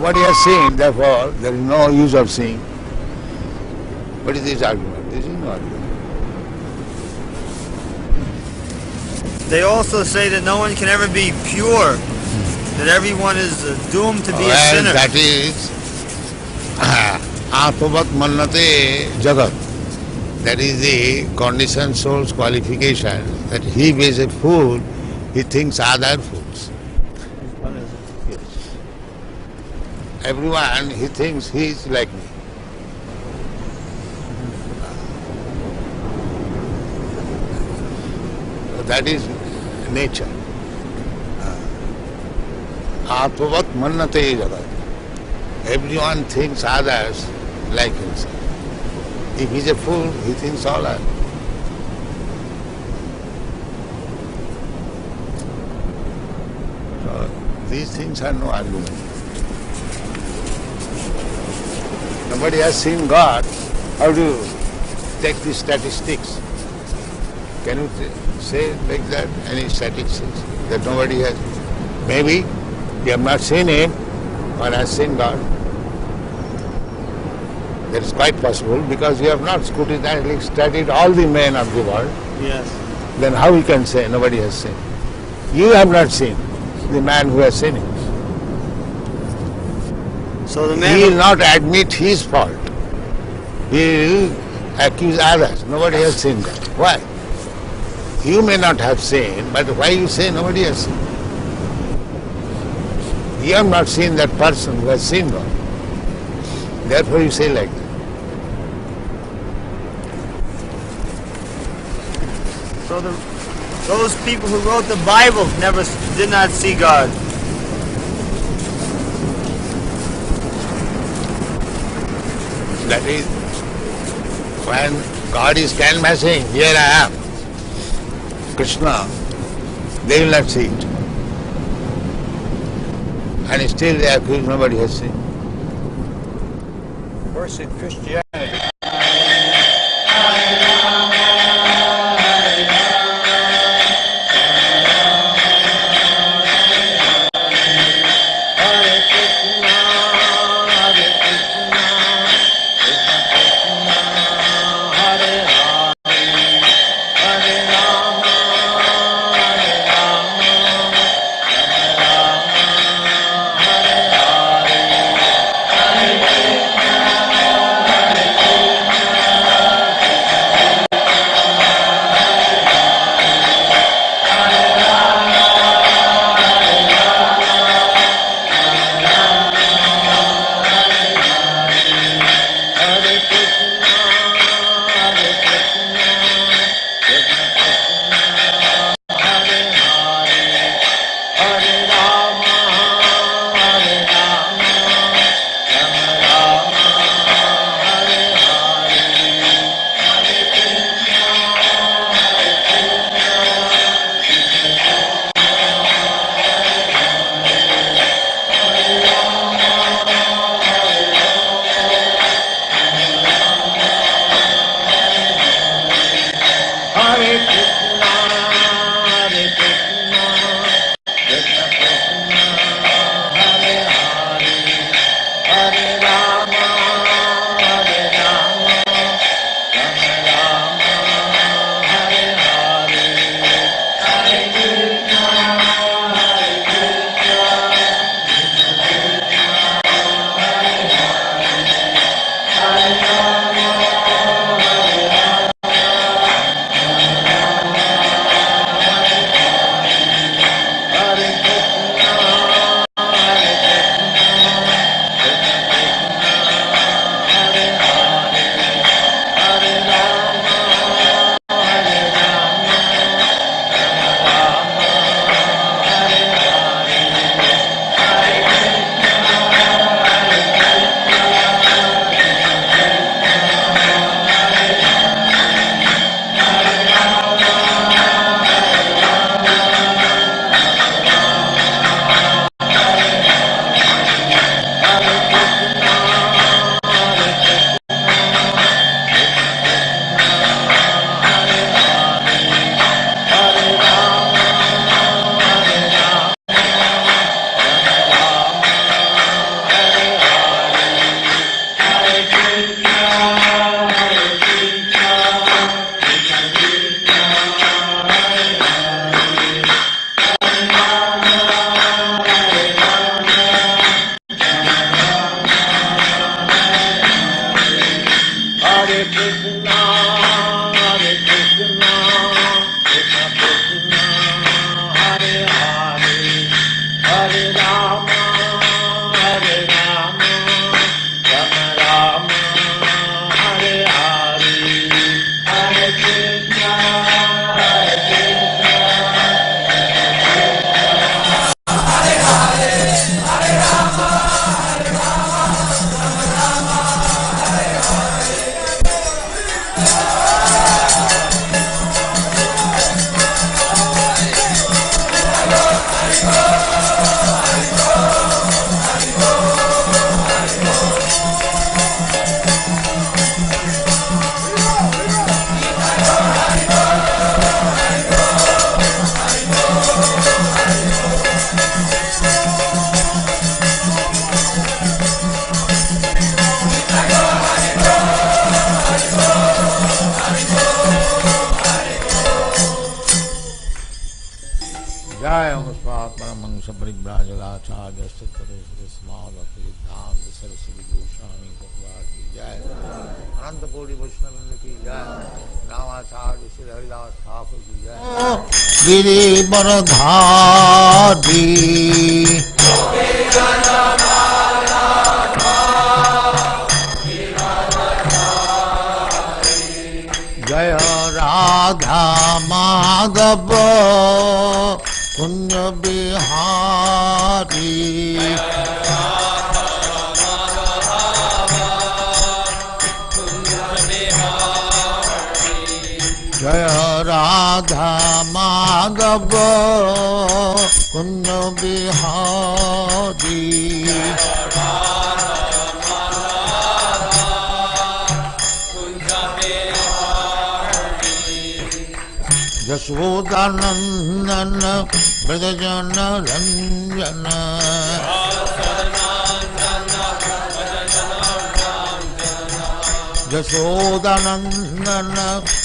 Nobody has seen, therefore there is no use of seeing. What is this argument? This is no argument. They also say that no one can ever be pure, that everyone is doomed to be a sinner. That is Atmavat Mannate Jagat. That is the conditioned soul's qualification, that he is a fool, he thinks other fools. Everyone, he thinks he is like me. That is nature. Atmavat Mannate Jagat. Everyone thinks others like himself. If he is a fool, he thinks all are. So these things are no argument. Nobody has seen God. How do you take the statistics? Can you say like that? Any statistics that nobody has? Maybe you have not seen him or has seen God. That is quite possible because you have not scrutinizingly studied all the men of the world. Yes. Then how you can say nobody has seen? You have not seen the man who has seen him. So the man He will not admit his fault. He will accuse others. Nobody has seen God. Why? You may not have seen, but why you say nobody has seen? You have not seen that person who has seen God. Therefore you say like that. So those people who wrote the Bible did not see God. That is, when God is canvassing, here I am, Krishna, they will not see it. And still they accuse nobody has seen. Of course, in Christianity, परिव्राजकाचार्यस्य तदेशमावक्तिसिद्धान्त Saraswati Goswami भगवान की जय। अनंत कोटि वैष्णववृंद की जय। रामाचार्य श्री हरिदास ठाकुर की जय। गिरिवरधारी जय राधा माधव कुंज बिहारी जय राधा माधव कुंज बिहारी यशोदानंदन ब्रजजन रंजन यशोदानंदन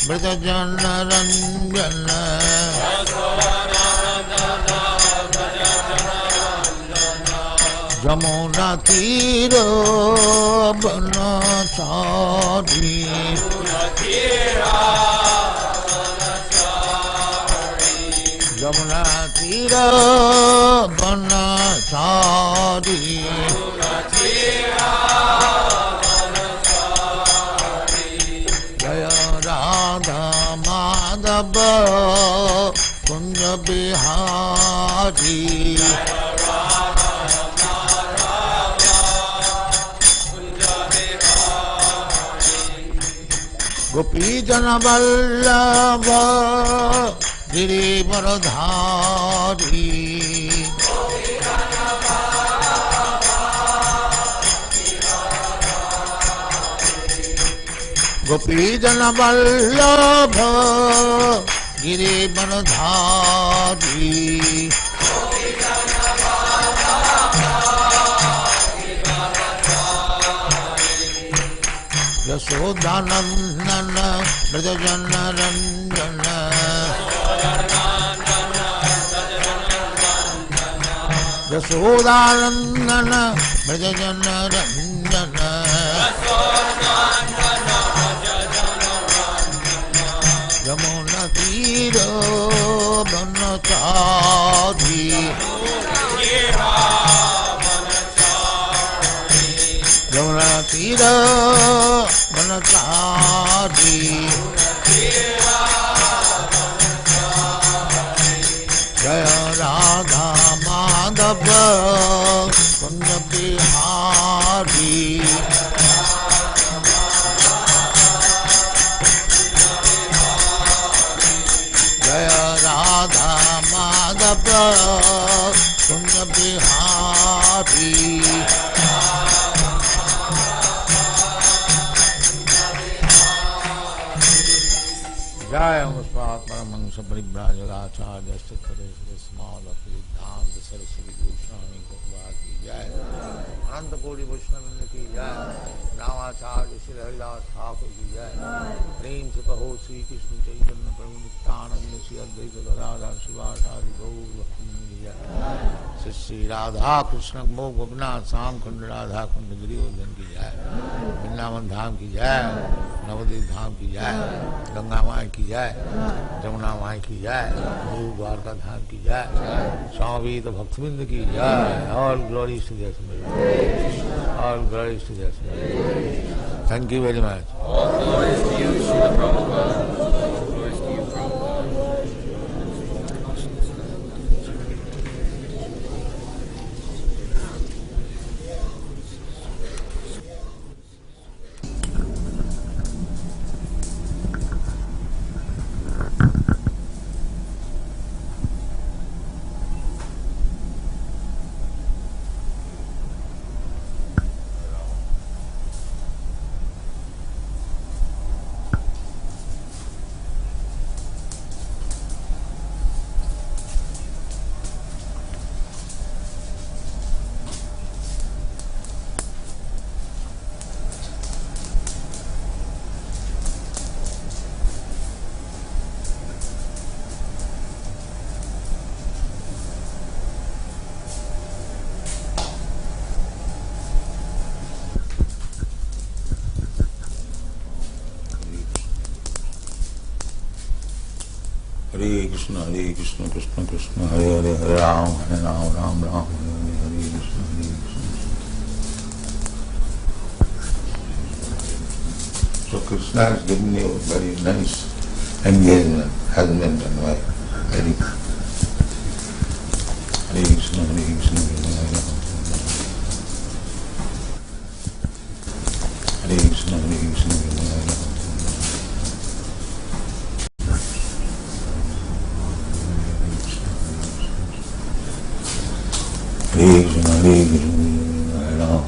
ब्रजजन रंजन यमुना तीर बनचारी यमुना तीर बनचारी जय राधा माधव कुंज बिहारी गोपी जन वल्लभ गिरिवरधारी गोपी जन वल्लभ गिरिवरधारी यशोदानंदन ब्रजजन रंजन यशोदानंदन ब्रजजन रंजन यमुना तीर बनचारी यमुना तीर बनचारी जय राधा माधव कुंज बिहारी जय राधा माधव कुंज बिहारी जय परमहंस परिव्राजकाचार्य सिद्धांत सरस्वती गोस्वामी भगवान की जय। अनंत कोटि वैष्णववृंद की जय। रामाचार्य श्री हरिदास ठाकुर की जय। प्रेम से कहो श्री कृष्ण चैतन्य प्रभु नित्यानंद श्री अद्वैत गदाधर शिवाचार्य गौर भक्तवृंद की जय। श्री राधा कृष्ण मोह गोपनाथ श्याम कुंड राधा कुंड गिरिवर्धन की जय। वृंदावन धाम की जय। नवद्वीप धाम की जय। गंगा माई की जय। जमुना माई की जय। गुरु द्वारका धाम की जय। स्वामी तो भक्तवृंद की जय। ऑल ग्लोरी टू जय ऑल ग्लोरी टू जय। Thank you very much. Krishna, Krishna Krishna, Hare Hare, Hare Ram, Ram Ram, Hare Krishna, Krishna. So Krishna has given you a very nice engagement, husband and wife. Very Hare Krishna, Hare Krishna, Hare Ram. Hare Krishna, Hare Krishna, Hare Ram. Hare Krishna, Hare Krishna, Hare Ram.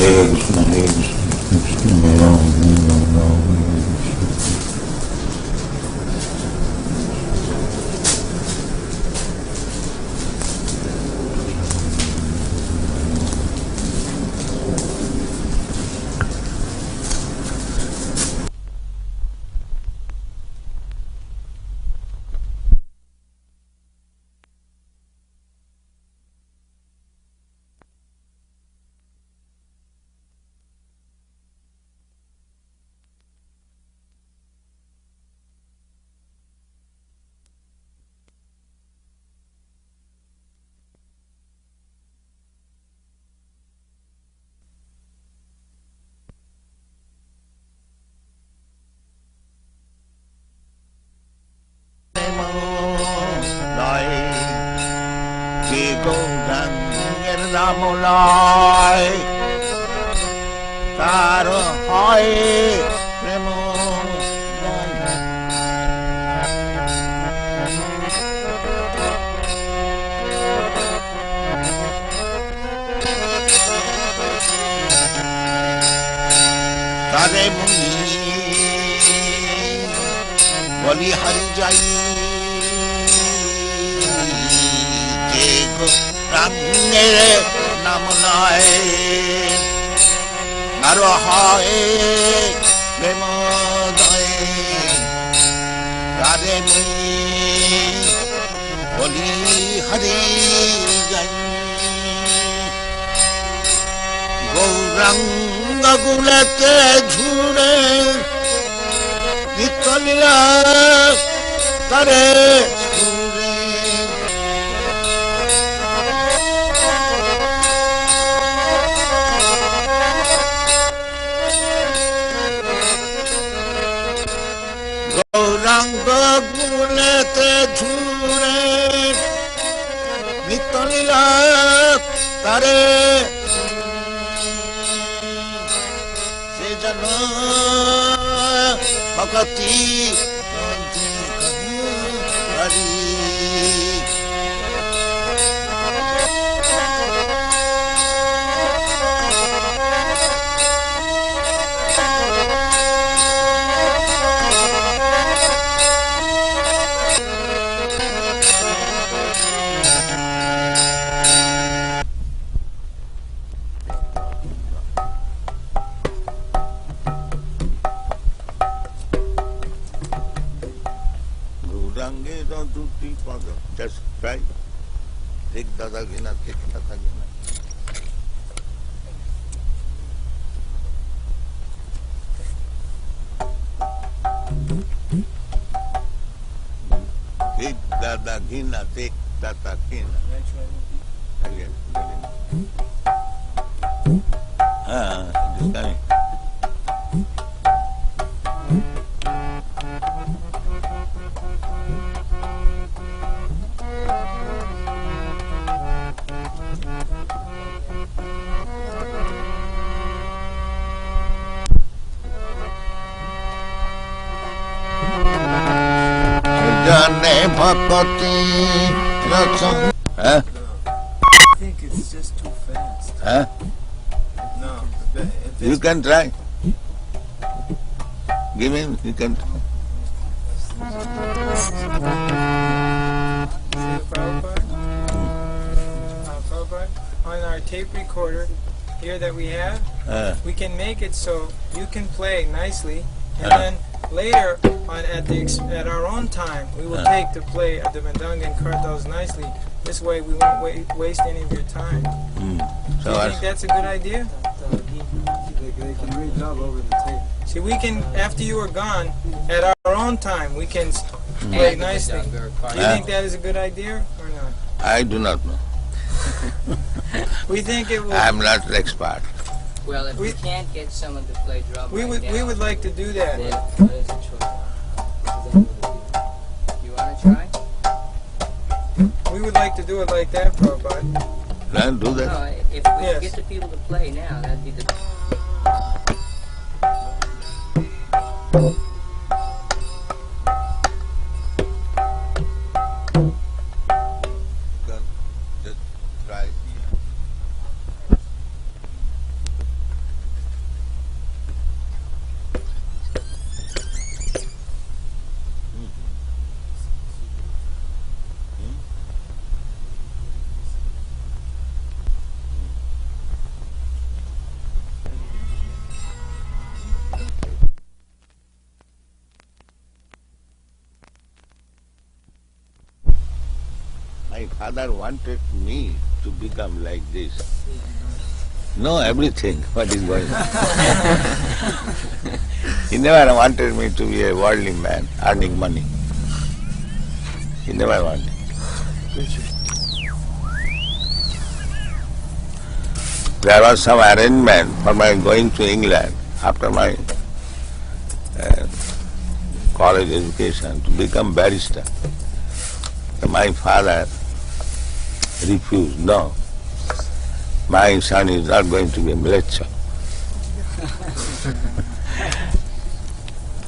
Hare Krishna, Hare Krishna, Krishna Hare Ram, Ram Ram, Hare Krishna. নামলাই তার হয় প্রেম তারে মুনি বলি হারি যাই রামের নাম নয় আর হয় প্রেমদয় তারে মুনি বলি হারি যাই গৌরাঙ্গ গুণতে ঝুড়ে নিত্যলীলা তারে গৌরাঙ্গ গুণতে ঝুড়ে নিত্যলীলা তারে সে জন ভক্তি Hari duti pada. Just try. Take Dada Gina, take Tata Gina. Take Dada Gina, take Tata Gina. Again. It is coming. Jane bhakti rasam. I think it's just too fast. No. You can try. Give him, you can try. See Prabhupada? Prabhupada? On our tape recorder here that we have, we can make it so you can play nicely, and then later on at our own time, we will take to play the Mandanga and Kartals nicely. This way we won't waste any of your time. So Do you think that's a good idea? They can redub over the tape. See, we can, after you are gone, at our own time, we can play nicely. Do you think that is a good idea or not? I do not know. We think it will. I'm not an expert. Well, if we can't get someone to play drum We would like to do that. then what is the choice? You want to try? We would like to do it like that, Prabhupada. Can do No, that. if we Yes. get the people to play now, that'd be the... Just try. My father wanted me to become like this. Know everything, what is going on. He never wanted me to be a worldly man, earning money. He never wanted. There was some arrangement for my going to England after my college education to become barrister. My father refused. No, my son is not going to be a lecturer.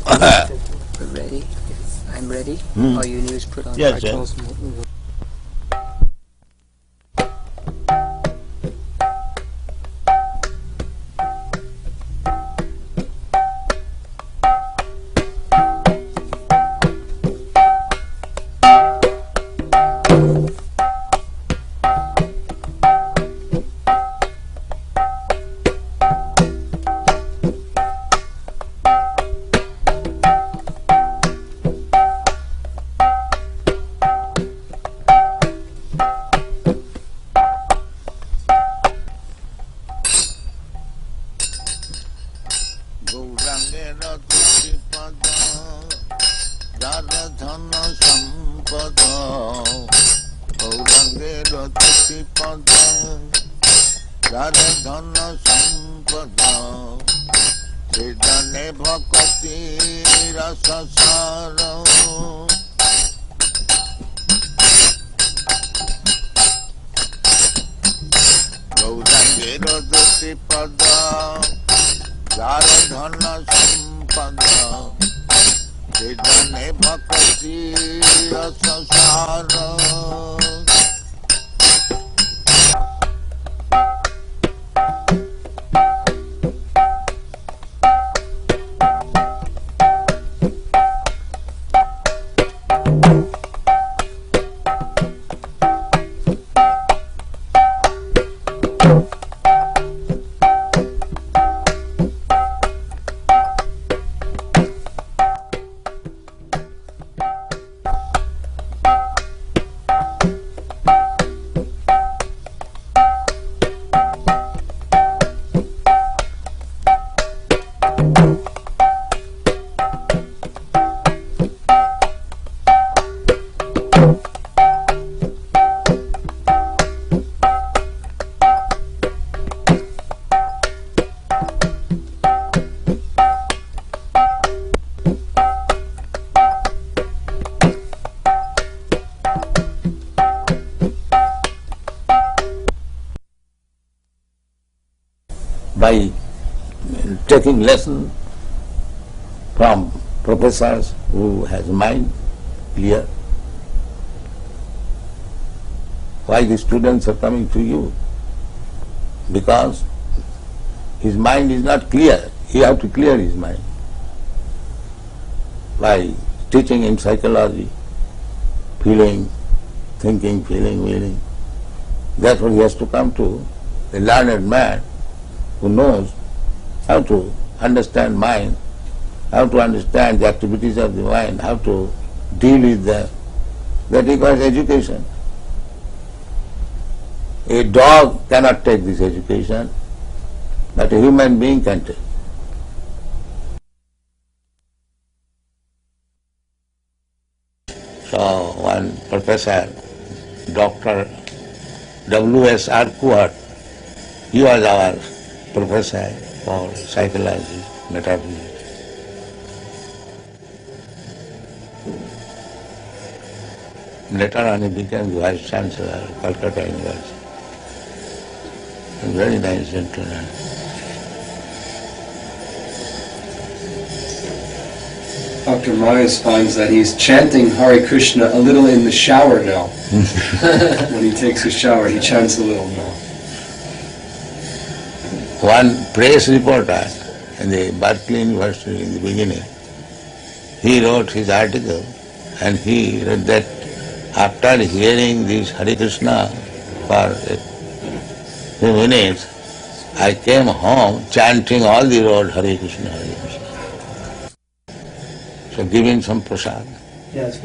We're ready. I'm ready. All you need is put on Yes, Kartals. by taking lesson from professors who has mind clear. Why the students are coming to you? Because his mind is not clear. You have to clear his mind by teaching him psychology, feeling, thinking, feeling, willing. That's what he has to come to, a learned man who knows how to understand mind, how to understand the activities of the mind, how to deal with them. That requires education. A dog cannot take this education, but a human being can take. So one professor, Dr. W.S. Arkuat, he was our professor for psychology, metaphysics. Later on he became the Vice Chancellor of Calcutta University. A very nice gentleman. Dr. Myers finds that he's chanting Hare Krishna a little in the shower now. When he takes a shower, he chants a little now. One press reporter in the Berkeley University in the beginning, he wrote his article and he read that after hearing this Hare Krishna for a few minutes, I came home chanting all the road Hare Krishna, Hare Krishna. So give him some prasad. Yes,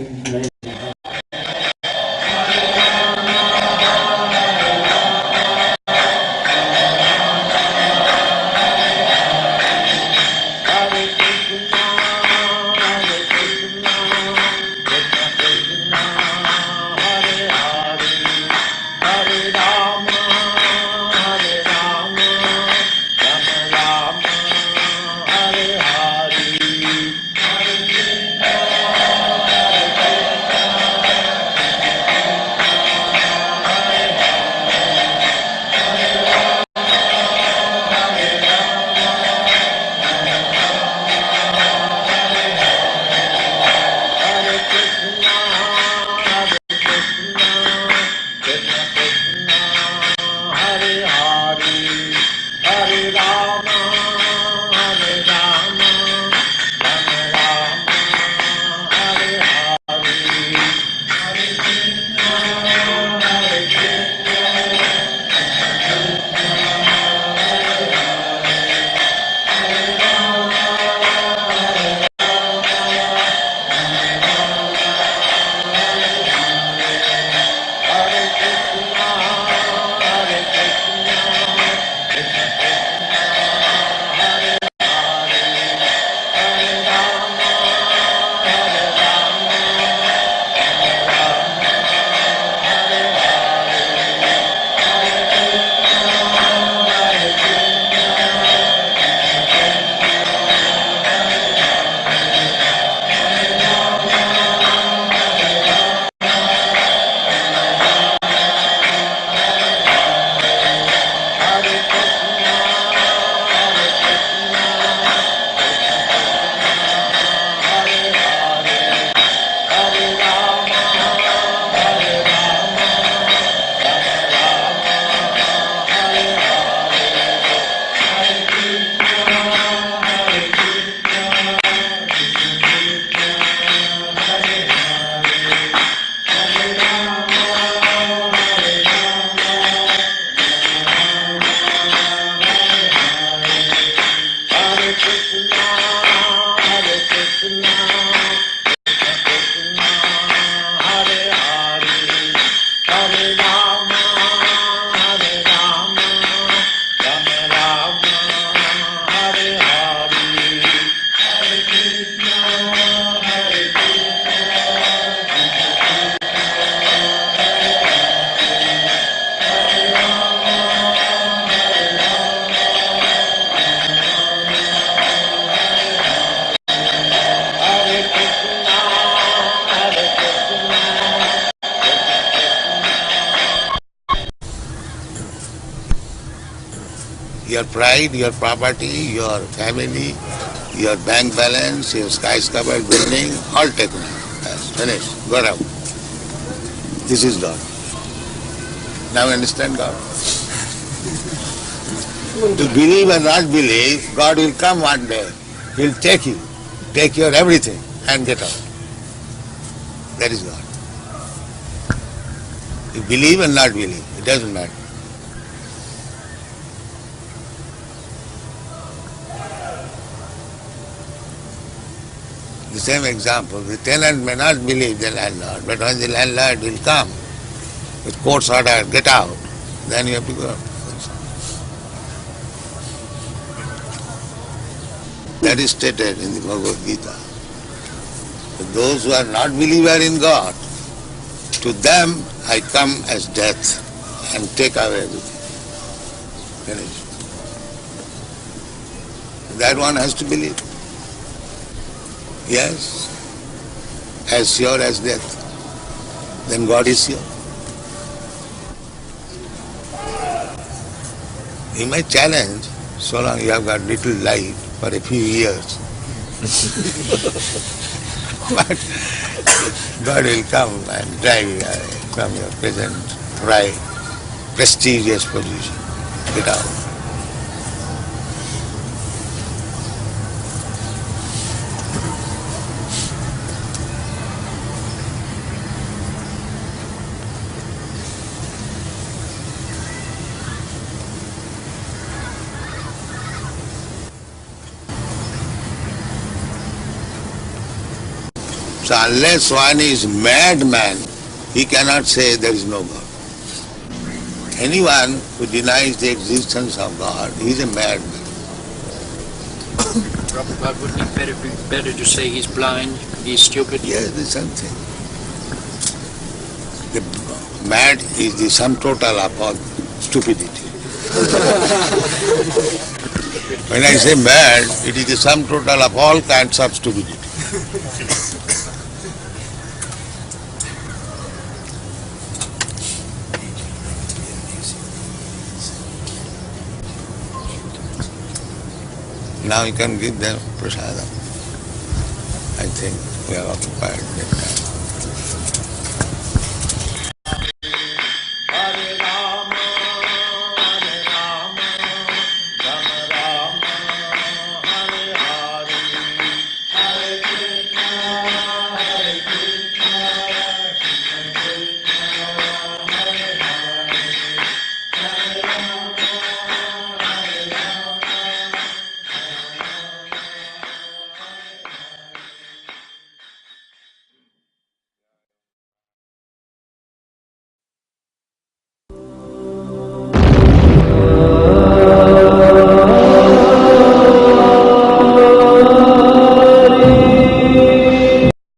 Your pride, your property, your family, your bank balance, your skyscraper building, all taken out. Yes, finished. Got out. This is God. Now understand God. To believe or not believe, God will come one day. He'll take you, take your everything and get out. That is God. You believe or not believe, it doesn't matter. The same example, the tenant may not believe the landlord, but when the landlord will come with court's order, get out, then you have to go. That is stated in the Bhagavad Gita. Those who are not believer in God, to them I come as death and take away everything. Finish. That one has to believe. Yes, as sure as death. Then God is sure. He might challenge, so long you have got little life for a few years. But God will come and drive you away from your present right, prestigious position. Get out. So unless one is madman, he cannot say there is no God. Anyone who denies the existence of God, he is a madman. Prabhupada, wouldn't it be better to say he's blind, he's stupid? Yes, the same thing. The mad is the sum total of all stupidity. When I say mad, it is the sum total of all kinds of stupidity. Now you can give them prasadam. I think we are occupied that time.